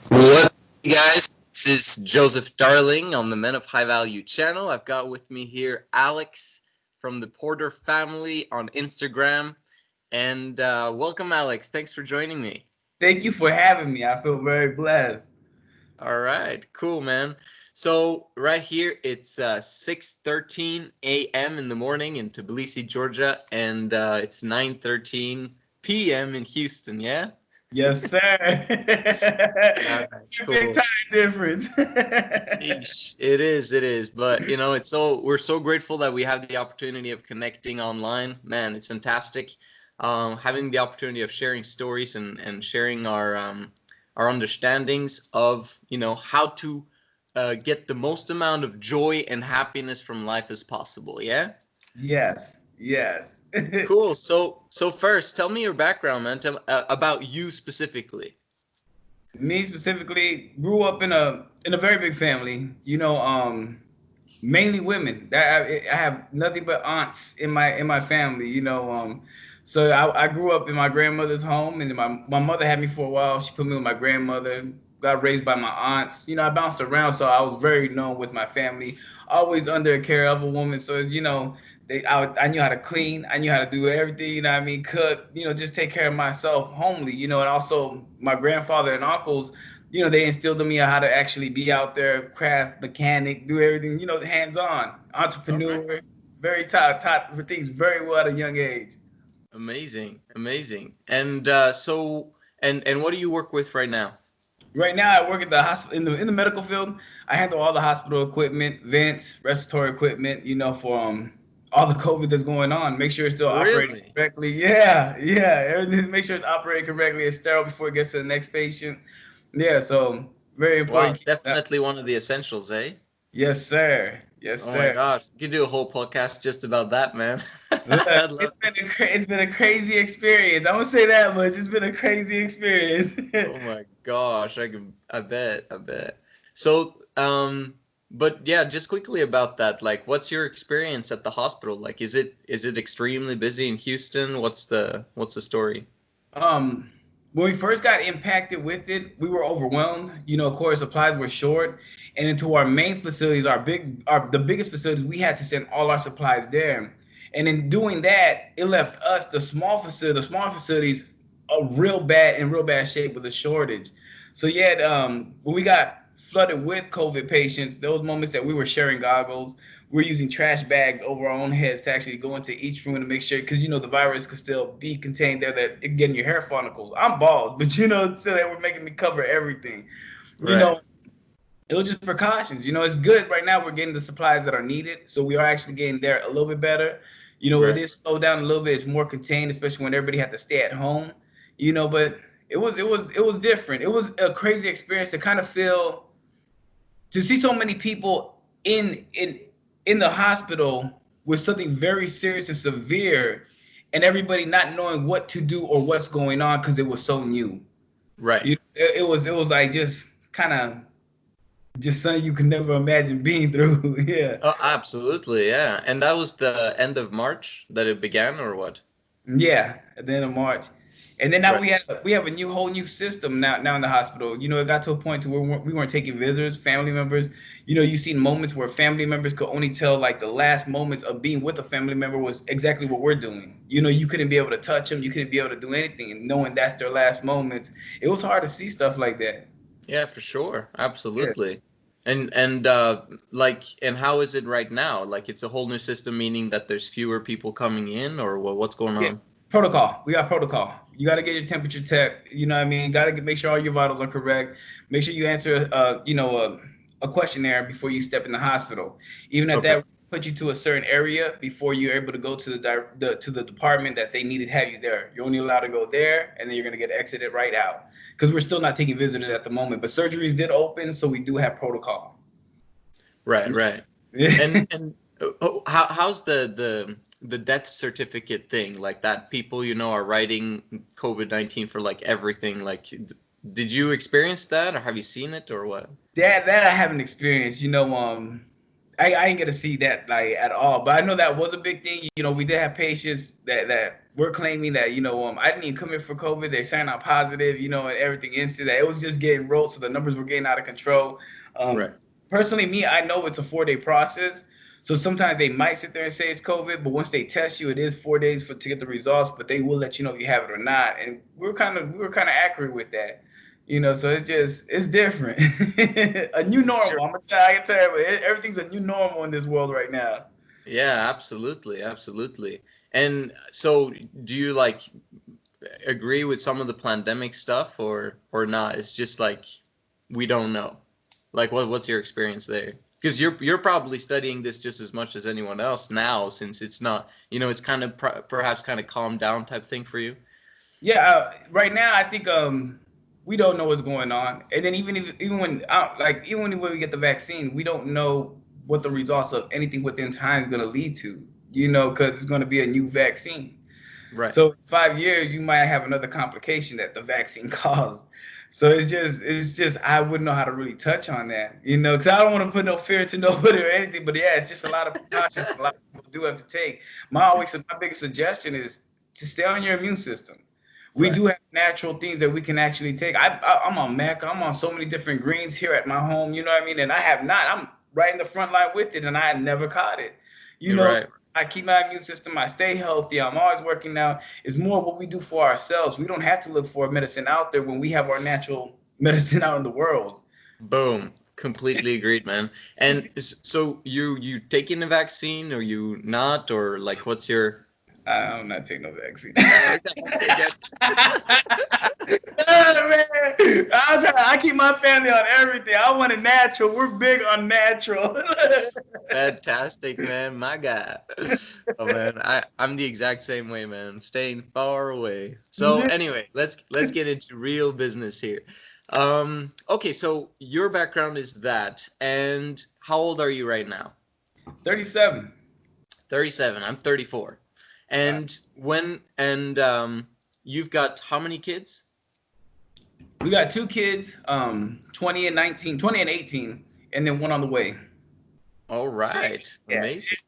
What up, guys? This is Joseph Darling on the Men of High Value channel. I've got with me here Alex from the Porter family on Instagram. And welcome, Alex. Thanks for joining me. Thank you for having me. I feel very blessed. All right, cool, man. So right here, it's 6:13 a.m. in the morning in Tbilisi, Georgia, and it's 9:13 p.m. in Houston. Yeah. Yes, sir. All right, It's a big cool. time difference. Yeesh. It is, it is. But it's we're so grateful that we have the opportunity of connecting online. Man, it's fantastic. Having the opportunity of sharing stories and sharing our understandings of how to get the most amount of joy and happiness from life as possible. Yeah. Yes, yes. Cool. So first, tell me your background, man. Tell about you specifically. Me specifically grew up in a very big family. Mainly women. I have nothing but aunts in my family. So I grew up in my grandmother's home, and then my mother had me for a while. She put me with my grandmother. Got raised by my aunts. I bounced around, so I was very known with my family. Always under care of a woman. So I knew how to clean. I knew how to do everything. What I mean, cook. Just take care of myself, homely. And also my grandfather and uncles, they instilled in me how to actually be out there, craft, mechanic, do everything, hands on, All right. entrepreneur, very taught for things very well at a young age. Amazing, amazing. And and what do you work with right now? Right now, I work at the hospital in the medical field. I handle all the hospital equipment, vents, respiratory equipment, for all the COVID that's going on. Make sure it's still operating Really? correctly. Yeah, yeah. Everything. Make sure it's operating correctly. It's sterile before it gets to the next patient. Yeah, so very Wow, important. Keep that. definitely one of the essentials, eh? Yes, sir. Yes, Oh my sir. gosh, you could do a whole podcast just about that, man. Look, I'd love it. it's been a crazy experience. I'm gonna say that much. It's been a crazy experience. Oh my gosh, I bet, I bet. So, but yeah, just quickly about that, like, what's your experience at the hospital? Like, is it extremely busy in Houston? What's the story? um, when we first got impacted with it, we were overwhelmed. Of course, supplies were short, and into our main facilities, the biggest facilities, we had to send all our supplies there. And in doing that, it left us the small facilities, in real bad shape with a shortage. So yet, when we got flooded with COVID patients, those moments that we were sharing goggles, we're using trash bags over our own heads to actually go into each room to make sure, because the virus could still be contained there, that it get in your hair follicles. I'm bald, but so they were making me cover everything. You Right, know, it was just precautions. It's good right now. We're getting the supplies that are needed, so we are actually getting there a little bit better. It right. is slowed down a little bit. It's more contained, especially when everybody had to stay at home. But it was different. It was a crazy experience to kind of feel, to see so many people in the hospital with something very serious and severe, and everybody not knowing what to do or what's going on because it was so new. Right. It was like just kind of just something you could never imagine being through. Yeah. Oh, absolutely, yeah. And that was the end of March that it began, or what? Yeah, at the end of March, and then now Right. we have a whole new system now in the hospital. It got to a point to where we weren't taking visitors, family members. You seen moments where family members could only tell, like, the last moments of being with a family member was exactly what we're doing. You couldn't be able to touch them, you couldn't be able to do anything, and knowing that's their last moments, it was hard to see stuff like that. Yeah, for sure. Yeah. Absolutely. And like, and how is it right now? Like, it's a whole new system, meaning that there's fewer people coming in, or what's going Yeah. on? Protocol. We got protocol. You got to get your temperature checked. You know what I mean? Got to make sure all your vitals are correct. Make sure you answer, a questionnaire before you step in the hospital. Even at Okay. that, put you to a certain area before you're able to go to the department that they needed to have you there. You're only allowed to go there, and then you're gonna get exited right out. Because we're still not taking visitors at the moment, but surgeries did open, so we do have protocol. Right, right. And how's the death certificate thing, like that people are writing COVID-19 for like everything, like did you experience that, or have you seen it, or what? That I haven't experienced. I ain't get to see that like at all, but I know that was a big thing. You know, we did have patients that were claiming that I didn't even come in for COVID. They signed out positive, and everything instant. That it was just getting rolled, so the numbers were getting out of control. Right. Personally, me, I know it's a 4-day process. So sometimes they might sit there and say it's COVID, but once they test you, it is 4 days to get the results. But they will let you know if you have it or not. And we were kind of accurate with that. So it's different. A new Sure. normal. I can tell you, everything's a new normal in this world right now. Yeah, absolutely, absolutely. And so, do you like agree with some of the pandemic stuff, or not? It's just like we don't know. Like, what's your experience there? Because you're probably studying this just as much as anyone else now, since it's not, it's kind of perhaps kind of calmed down type thing for you. Yeah, right now I think we don't know what's going on, and then even when we get the vaccine, we don't know what the results of anything within time is going to lead to. Because it's going to be a new vaccine. Right. So in 5 years, you might have another complication that the vaccine caused. So it's just I wouldn't know how to really touch on that, because I don't want to put no fear to nobody or anything. But yeah, it's just a lot of precautions a lot of people do have to take. My biggest suggestion is to stay on your immune system. We Right. do have natural things that we can actually take. I'm on Mac. I'm on so many different greens here at my home. You know what I mean? And I have not. I'm right in the front line with it, and I had never caught it. You're right. So I keep my immune system. I stay healthy. I'm always working out. It's more what we do for ourselves. We don't have to look for medicine out there when we have our natural medicine out in the world. Boom. Completely agreed, man. And so you taking the vaccine, or you not, or like what's your? I'm not taking no vaccine. Okay, good. Oh, man. I keep my family on everything. I want it natural. We're big on natural. Fantastic, man. My God. Oh man, I'm the exact same way, man. I'm staying far away. So anyway, let's get into real business here. Okay, so your background is that, and how old are you right now? 37. 37. I'm 34. And you've got how many kids? We got 2 kids, 20 and 19, 20 and 18, and then one on the way. All right. Yeah. Amazing.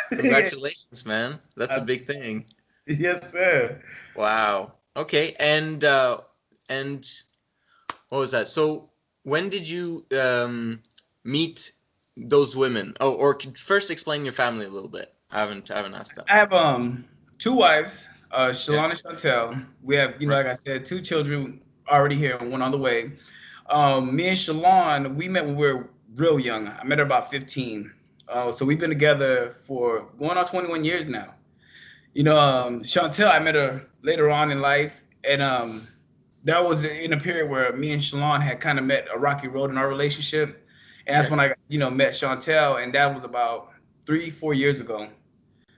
Congratulations, man. That's a big thing. Yes, sir. Wow. Okay. And what was that? So when did you meet those women? Oh, or first explain your family a little bit. I haven't asked that. I have 2 wives, Yeah. Shalon and Chantel. We have, Right. like I said, 2 children already here and one on the way. Me and Shalon, we met when we were real young. I met her about 15. So we've been together for going on 21 years now. Chantel, I met her later on in life, and that was in a period where me and Shalon had kind of met a rocky road in our relationship, and that's Okay. when I, met Chantel, and that was about 3, 4 years ago.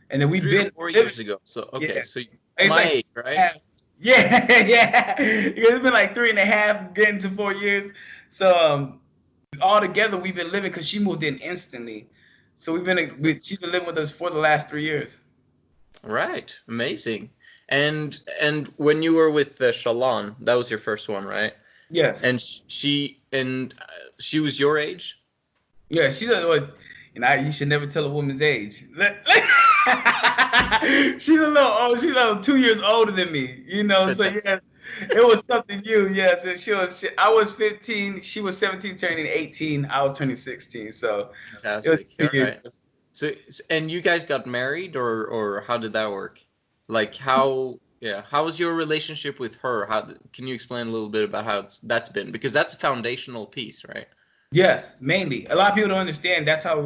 And then we've Three or been four living, years ago. So okay. yeah, So it's my like age, right? half. Yeah, yeah. It's been like 3.5, getting to 4 years. So all together we've been living because she moved in instantly. So she's been living with us for the last 3 years. Right. Amazing. And when you were with Shalon, that was your first one, right? Yes. And she was your age. Yeah, you should never tell a woman's age. She's a little old. She's like 2 years older than me. So Fantastic. yeah, it was something new. Yeah, so I was 15. She was 17, turning 18. I was turning 16. So it was Fantastic. All 2 years. right. So and you guys got married, or how did that work? Like how? Yeah. How was your relationship with her? Can you explain a little bit about how that's been? Because that's a foundational piece, right? Yes, mainly. A lot of people don't understand that's how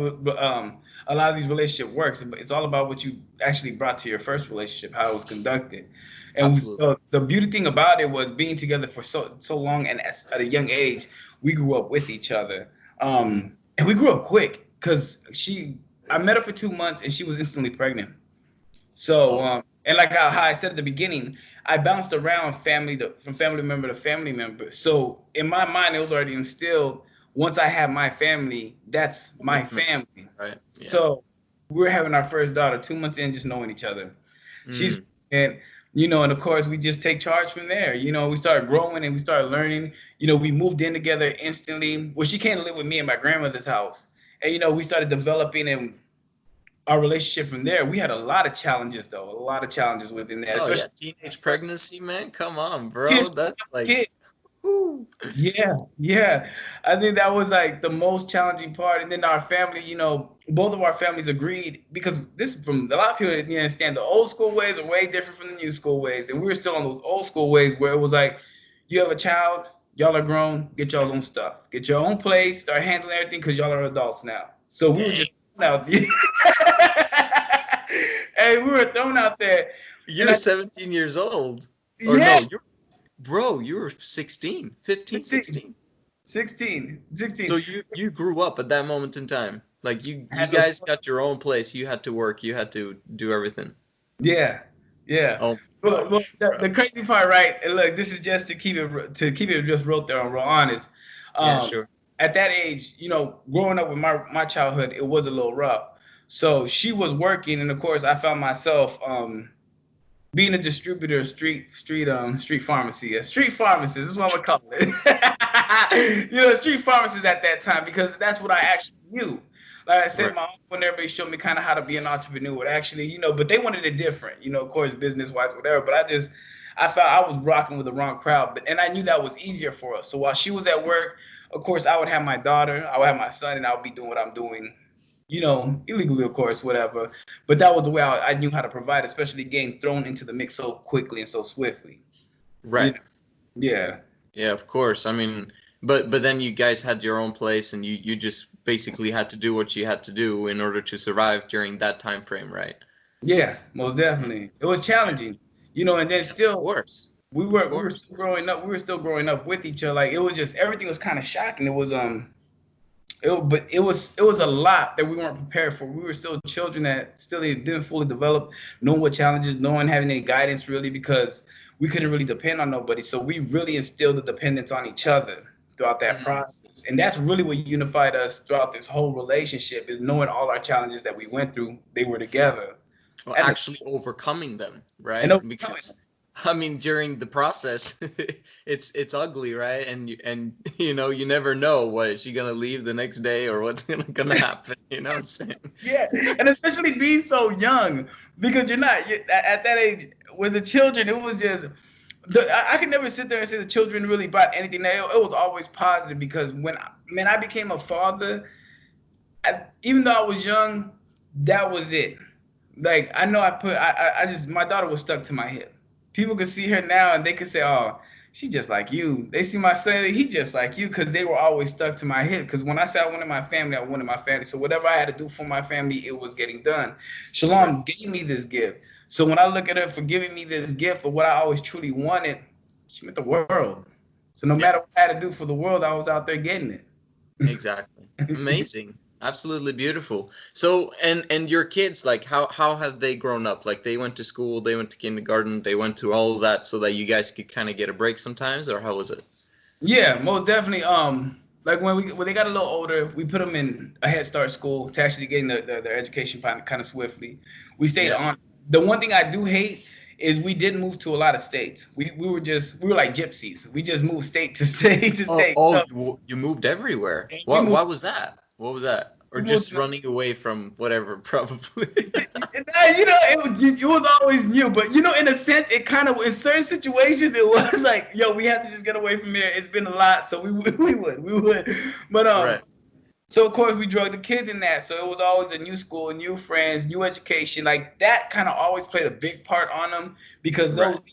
a lot of these relationship works. It's all about what you actually brought to your first relationship, how it was conducted. And Absolutely. so the beauty thing about it was being together for so long, and at a young age, we grew up with each other. Mm. And we grew up quick because I met her for 2 months and she was instantly pregnant. So, Oh, and like how I said at the beginning, I bounced around from family member to family member. So in my mind, it was already instilled. Once I have my family, that's my commitment. family. Right. Yeah. So we're having our first daughter 2 months in, just knowing each other. She's Mm. and and of course we just take charge from there. We started growing and we started learning. We moved in together instantly. Well, she came to live with me in my grandmother's house, And we started developing and our relationship from there. We had a lot of challenges though, a lot of challenges within that, Oh yeah, especially teenage pregnancy, man. Come on, bro. kids, That's like, kids. whoo. Yeah, yeah. I think that was like the most challenging part. And then our family, both of our families agreed because this from a lot of people didn't understand the old school ways are way different from the new school ways. And we were still on those old school ways where it was like, you have a child, y'all are grown, get y'all's own stuff, get your own place, start handling everything because y'all are adults now. So we were Dang. just out. Hey, we were thrown out there. And You're 17 years old. Or yeah, no, bro, you were 16, 15, 16, 16. 16, So 16. you grew up at that moment in time. Like I you had no. guys got your own place. You had to work. You had to do everything. Yeah, yeah. Oh my Well, gosh, the, bro. the crazy part, right? And look, this is just to keep it just real thorough, real honest. Yeah, Um, sure. at that age, growing up with my childhood, it was a little rough. So she was working, and of course, I found myself being a distributor of street pharmacy, a street pharmacist is what I'm gonna call it. A street pharmacist at that time because that's what I actually knew. Like I said, Right. my uncle and everybody showed me kind of how to be an entrepreneur. Actually, but they wanted it different. Of course, business wise, whatever. But I felt I was rocking with the wrong crowd. And I knew that was easier for us. So while she was at work, of course, I would have my daughter, I would have my son, and I would be doing what I'm doing illegally, of course, whatever. But that was the way I knew how to provide, especially getting thrown into the mix so quickly and so swiftly. You Right. know? Yeah. Yeah, of course. I mean, but then you guys had your own place, and you just basically had to do what you had to do in order to survive during that time frame, right? Yeah, most Mm. definitely. It was challenging, and then Yeah, of still course. we Of were we were course. still growing up. We were still growing up with each other. Like it was just everything was kind of shocking. But it was a lot that we weren't prepared for. We were still children that still didn't fully develop, knowing what challenges, no one having any guidance really because we couldn't really depend on nobody. So we really instilled the dependence on each other throughout that Mhm. process. And that's really what unified us throughout this whole relationship is knowing all our challenges that we went through, they were together. Well, And actually overcoming them, and right? overcoming them. Because I mean, during the process, it's ugly, right? And you never know what is she gonna leave the next day or what's gonna happen. You know what I'm saying? Yeah, and especially being so young because at that age with the children, it was just I can never sit there and say the children really brought anything. It was always positive because when I became a father, even though I was young, that was it. Like I know I just my daughter was stuck to my hip. People could see her now and they could say, "Oh, she just like you." They see my son, he just like you, because they were always stuck to my hip. Because when I said I wanted my family, I wanted my family. So whatever I had to do for my family, it was getting done. Right. Shalom gave me this gift. So when I look at her for giving me this gift of what I always truly wanted, she meant the world. So no Yeah. matter what I had to do for the world, I was out there getting Exactly. it. Amazing. Absolutely beautiful. So, and your kids, like, how have they grown up? Like, they went to school, they went to kindergarten, they went to all of that, so that you guys could kind of get a break sometimes, or how was it? Yeah, most definitely. Like when they got a little older, we put them in a Head Start school to actually getting their education kind of swiftly. We stayed Yeah. on. The one thing I do hate is we did move to a lot of states. We were like gypsies. We just moved state to state to Oh, state. oh, So you moved everywhere. we What? moved. Why was that? What was that? Or We moved just to running away from whatever, probably. it was always new, but in a sense, it kind of in certain situations it was like, yo, we have to just get away from here. It's been a lot, so we would, but Right. So of course we drug the kids in that. So it was always a new school, new friends, new education. Like that kind of always played a big part on them because Right. they'll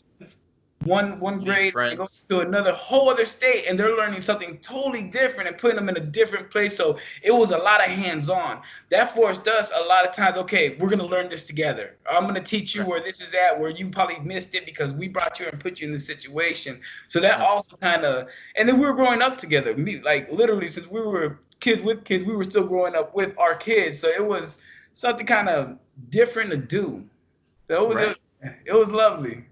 one New grade and go friends. to another whole other state and they're learning something totally different and putting them in a different place. So it was a lot of hands-on. That forced us a lot of times, okay, we're gonna learn this together. I'm gonna teach you Right. where this is at, where you probably missed it because we brought you and put you in this situation. So that also Absolutely. kind of, and then we were growing up together. Like literally since we were kids with kids, we were still growing up with our kids. So it was something kind of different to do. So Right. it was lovely.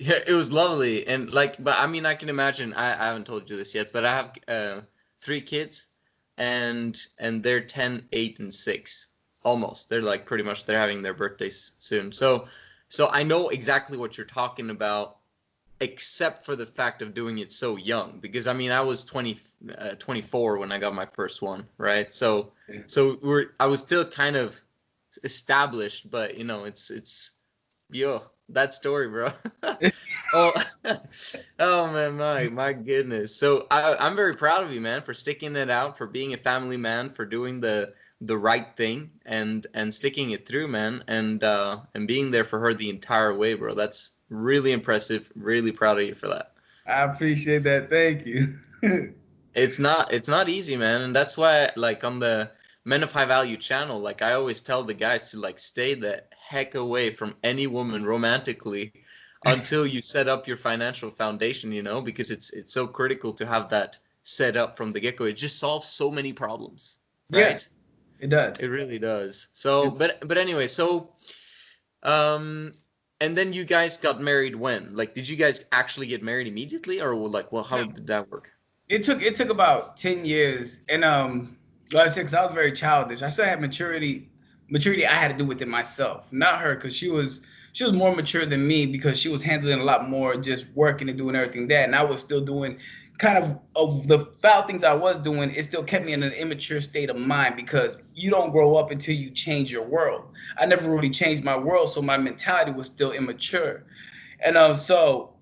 Yeah, it was lovely, and like, but I mean, I can imagine. I haven't told you this yet, but I have three kids, and they're 10, 8, and 6. Almost. They're like pretty much they're having their birthdays soon. So I know exactly what you're talking about except for the fact of doing it so young. Because I mean, I was 24 when I got my first one, right? So I was still kind of established, but you know, it's yo, that story, bro. Oh, oh man, my goodness. So I'm very proud of you, man, for sticking it out, for being a family man, for doing the right thing and sticking it through, man, and being there for her the entire way, bro. That's really impressive. Really proud of you for that. I appreciate that. Thank you. It's not easy, man, and that's why, like, on the Men of High Value channel, like, I always tell the guys to, like, stay the heck away from any woman romantically until you set up your financial foundation, you know, because it's so critical to have that set up from the get-go. It just solves so many problems, Yes, right? it does. It really does. So, but anyway, so um and then you guys got married when? Like, did you guys actually get married immediately, or like, well, how did that work? It took about 10 years, and like I said, because I was very childish. I still had maturity I had to do with it myself, not her, because she was more mature than me because she was handling a lot more, just working and doing everything that, and I was still doing kind of the foul things I was doing. It still kept me in an immature state of mind because you don't grow up until you change your world. I never really changed my world, so my mentality was still immature, and so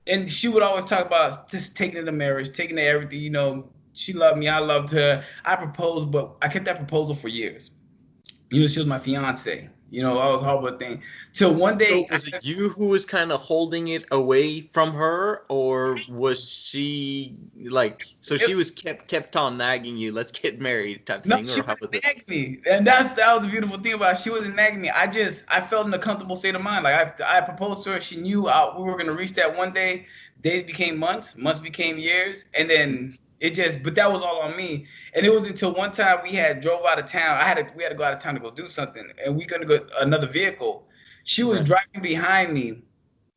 and she would always talk about just taking it to marriage, taking it to everything. She loved me, I loved her. I proposed, but I kept that proposal for years. She was my fiance. All those horrible things. Till one So day, was it you who was kind of holding it away from her, or was she like, so she it, was kept on nagging you, let's get married type no, thing, she or how wouldn't was it? nag me, and that was a beautiful thing about it. She wasn't nagging me. I felt in a comfortable state of mind. Like I proposed to her. She knew we were gonna reach that one day. Days became months, months became years, and then it just. But that was all on me. And it was until one time we had drove out of town. We had to go out of town to go do something, and we gonna go another vehicle. She was Right. driving behind me,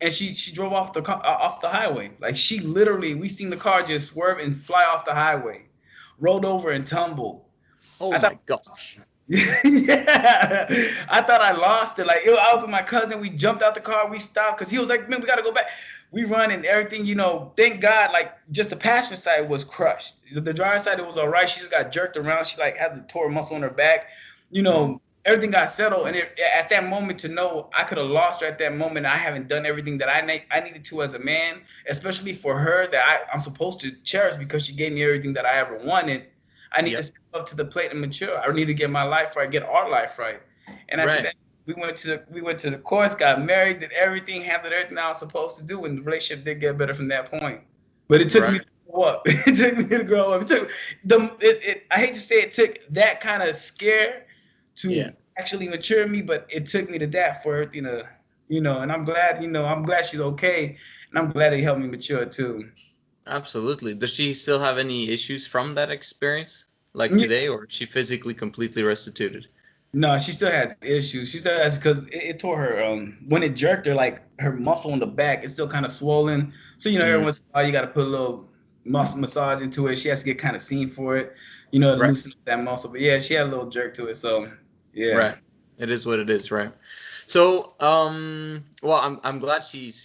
and she drove off the highway. Like she literally, we seen the car just swerve and fly off the highway, rolled over and tumbled. Oh I thought, my gosh. yeah, I thought I lost it. Like I was with my cousin, we jumped out the car, we stopped because he was like, "Man, we gotta go back." We run and everything, Thank God, like just the passenger side was crushed. The driver's side, it was all right. She just got jerked around. She like had the tore muscle in her back. Mhm. Everything got settled, and at that moment to know I could have lost her at that moment. I haven't done everything that I needed to as a man, especially for her that I'm supposed to cherish because she gave me everything that I ever wanted. I need to Yep. step up to the plate and mature. I need to get my life right, get our life right. And after Right. that, we went to the courts, got married, did everything, handled everything I was supposed to do, and the relationship did get better from that point. But it took me Right. to grow up. It took me to grow up. It took I hate to say it took that kind of scare Yeah. to actually mature me, but it took me to that for everything to, and I'm glad she's okay, and I'm glad it helped me mature too. Absolutely. Does she still have any issues from that experience, like today, or is she physically completely restituted? No, she still has issues. She still has because it tore her. When it jerked her, like her muscle in the back, it's still kind of swollen. So every Mm. once in a while, you got to put a little muscle massage into it. She has to get kind of seen for it, to Right. loosen up that muscle. But yeah, she had a little jerk to it. So yeah. Right. It is what it is, right? So, well, I'm glad she's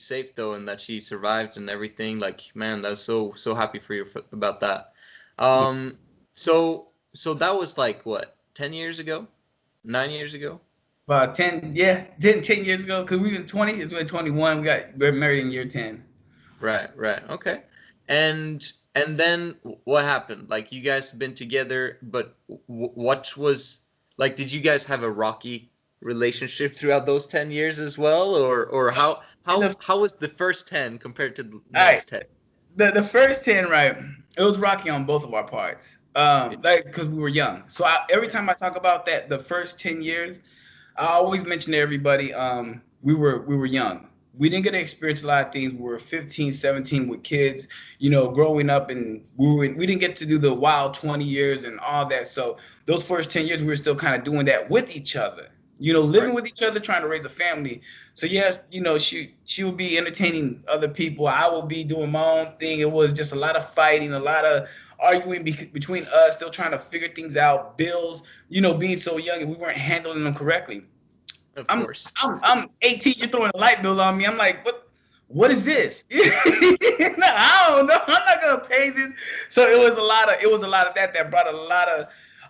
safe though, and that she survived and everything. Like, man, I was so happy for you about that. Um, so that was like what, 10 years ago, 9 years ago? About 10, yeah, 10 years ago, because we been 20, it's been 21. We're married in year 10. Right, right. Okay. And then what happened? Like, you guys been together, but what was, like, did you guys have a rocky relationship throughout those 10 years as well, or how And how how was the first 10 compared to the all right, next 10? the first 10, right? It was rocky on both of our parts. Yeah. Like because we were young. So every time I talk about that, the first 10 years, I always mention to everybody, we were young. We didn't get to experience a lot of things. We were 15, 17 with kids, growing up, and we didn't get to do the wild 20 years and all that. So those first 10 years, we were still kind of doing that with each other, living Right. with each other, trying to raise a family. So yes, she will be entertaining other people. I will be doing my own thing. It was just a lot of fighting, a lot of arguing between us, still trying to figure things out, bills, being so young and we weren't handling them correctly. Of I'm course. I'm 18. You're throwing a light bill on me. I'm like, what? what is this? I don't know. I'm not gonna pay this. So it was a lot of that brought a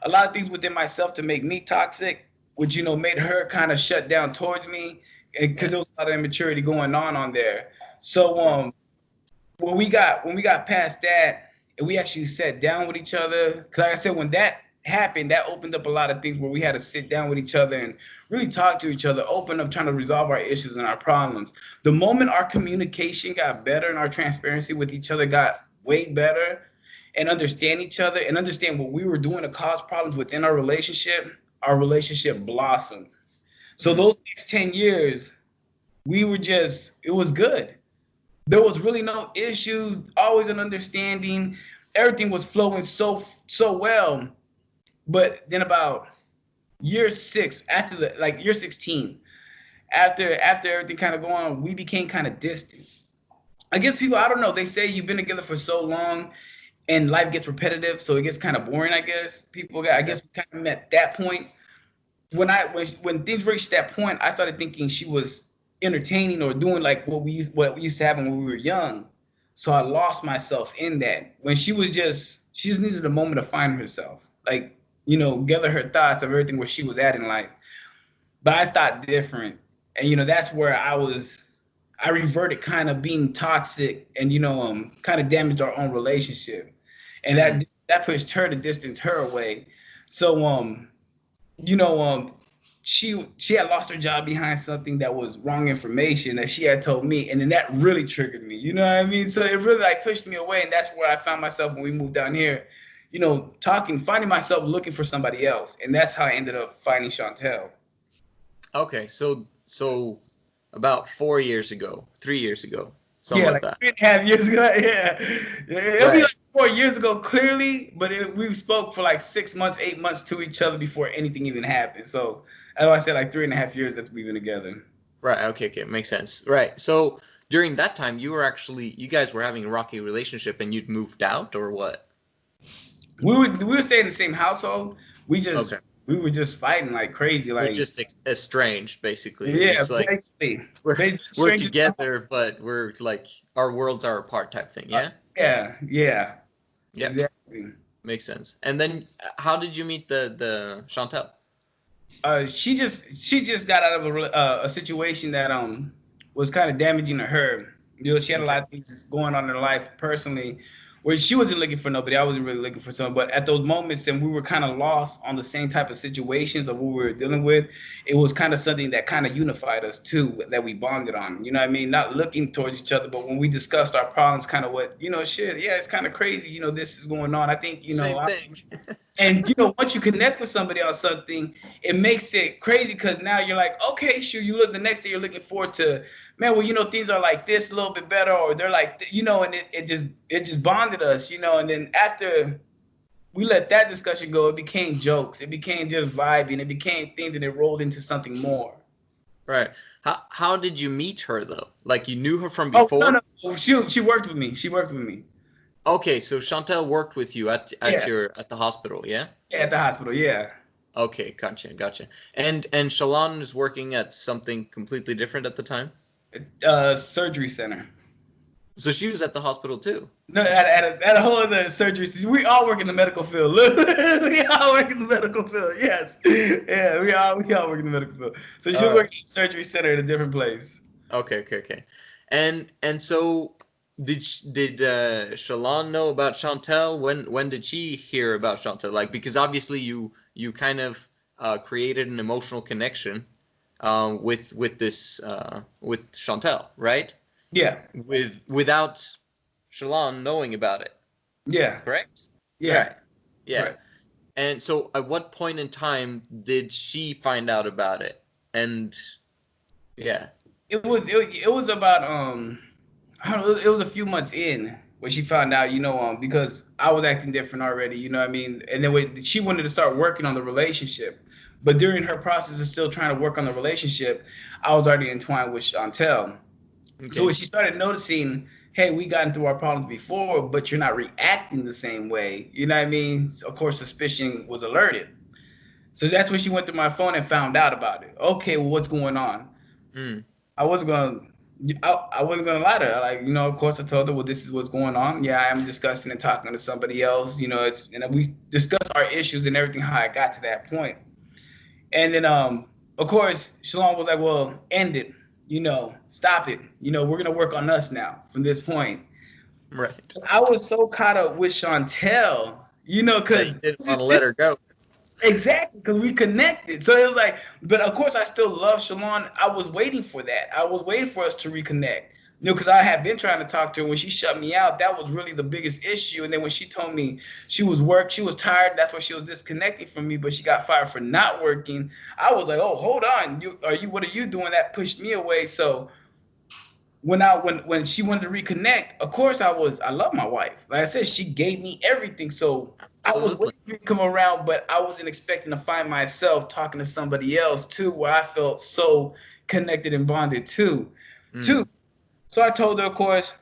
lot of things within myself to make me toxic, which made her kind of shut down towards me, because Yeah. there was a lot of immaturity going on there. So Right. when we got past that and we actually sat down with each other, because like I said, when that happened, that opened up a lot of things where we had to sit down with each other and really talk to each other, open up, trying to resolve our issues and our problems. The moment our communication got better and our transparency with each other got way better, and understand each other and understand what we were doing to cause problems within our relationship blossomed. So Mm. those next 10 years, it was good. There was really no issues, always an understanding. Everything was flowing so well. But then about year 6, after year 16, after everything kind of going on, we became kind of distant. I guess people, I don't know, they say you've been together for so long and life gets repetitive, so it gets kind of boring. I guess I Yeah. guess we kind of met that point. When things reached that point, I started thinking she was entertaining or doing like what we used to have when we were young. So I lost myself in that. When she just needed a moment to find herself, like gather her thoughts of everything where she was at in life. But I thought different, and that's where I reverted, kind of being toxic, and kind of damaged our own relationship, and Mm. that pushed her to distance her away. So you know, she had lost her job behind something that was wrong information that she had told me, and then that really triggered me. You know what I mean? So it really like pushed me away, and that's where I found myself when we moved down here. Finding myself looking for somebody else, and that's how I ended up finding Chantel. Okay, so about 4 years ago, 3 years ago, something Yeah, like like that. 3.5 years ago. Yeah, it'll be Right. like 4 years ago, clearly, but we spoke for like 6 months, 8 months to each other before anything even happened. So, as I said, like 3.5 years that we've been together. Right. Okay. Okay. Makes sense. Right. So during that time, you guys were having a rocky relationship, and you'd moved out, or what? We would stay in the same household. We just Okay. we were just fighting like crazy. We're Like, just estranged, basically. yeah, Just like basically, we're we're strangers. together, but we're like our worlds are apart, type thing. Uh, Yeah. yeah, yeah, Yep. exactly. Makes sense. And then, how did you meet the Chantel? She just got out of a situation that was kind of damaging to her. She had a Okay. lot of things going on in her life personally, where she wasn't looking for nobody. I wasn't really looking for someone. But at those moments, and we were kind of lost on the same type of situations of what we were dealing with. It was kind of something that kind of unified us too, that we bonded on. You know what I mean? Not looking towards each other, but when we discussed our problems, kind of what shit. Yeah, it's kind of crazy. This is going on. I think Same thing. and once you connect with somebody on something, it makes it crazy, because now you're like, okay, sure. You look the next day, you're looking forward to, man. Well, things are like this a little bit better, or they're like, and it just bonded us, And then after we let that discussion go, it became jokes, it became just vibing, it became things, and it rolled into something more. Right. How did you meet her though? Like, you knew her from Oh, no, before? no, she worked with me. She worked with me. Okay, so Chantel worked with you Yeah, at the hospital, yeah? yeah, at the hospital. Yeah, Okay, gotcha, gotcha. And Shalon is working at something completely different at the time? surgery center. So she was at the hospital too. No, at a whole other surgery. We all work in the medical field. We all work in the medical field. Yes, yeah, we all work in the medical field. So she All was right. working at a surgery center at a different place. Okay, okay, okay. And so did Shalon know about Chantel? When did she hear about Chantel? Like, because obviously you kind of created an emotional connection with Chantel, right? Yeah, Without Shalon knowing about it, yeah, correct? yeah, Right. Yeah. correct. And so at what point in time did she find out about it? And yeah. It was about I don't know, it was a few months in when she found out, because I was acting different already, you know what I mean? And then she wanted to start working on the relationship. But during her process of still trying to work on the relationship, I was already entwined with Chantel. So when Okay. she started noticing, hey, we gotten through our problems before, but you're not reacting the same way, you know what I mean? Of course, suspicion was alerted. So that's when she went through my phone and found out about it. Okay, well, what's going on? Mm. I wasn't gonna. I wasn't gonna lie to her. Like, of course I told her, well, this is what's going on. Yeah, I am discussing and talking to somebody else. And we discussed our issues and everything, how I got to that point. And then, of course, Shalon was like, well, end it. Stop it. We're gonna work on us now from this point. Right. I was so caught up with Chantel, That you because didn't want to let her go. exactly, because we connected. So it was like, but of course, I still love Shalon. I was waiting for that. I was waiting for us to reconnect. Because I had been trying to talk to her. When she shut me out, that was really the biggest issue. And then when she told me she was tired. That's why she was disconnecting from me. But she got fired for not working. I was like, oh, hold on. What are you doing? That pushed me away. So when she wanted to reconnect, of course I love my wife. Like I said, she gave me everything. So I was Absolutely. waiting for you to come around, but I wasn't expecting to find myself talking to somebody else too, where I felt so connected and bonded too. Mm. So I told her, of course,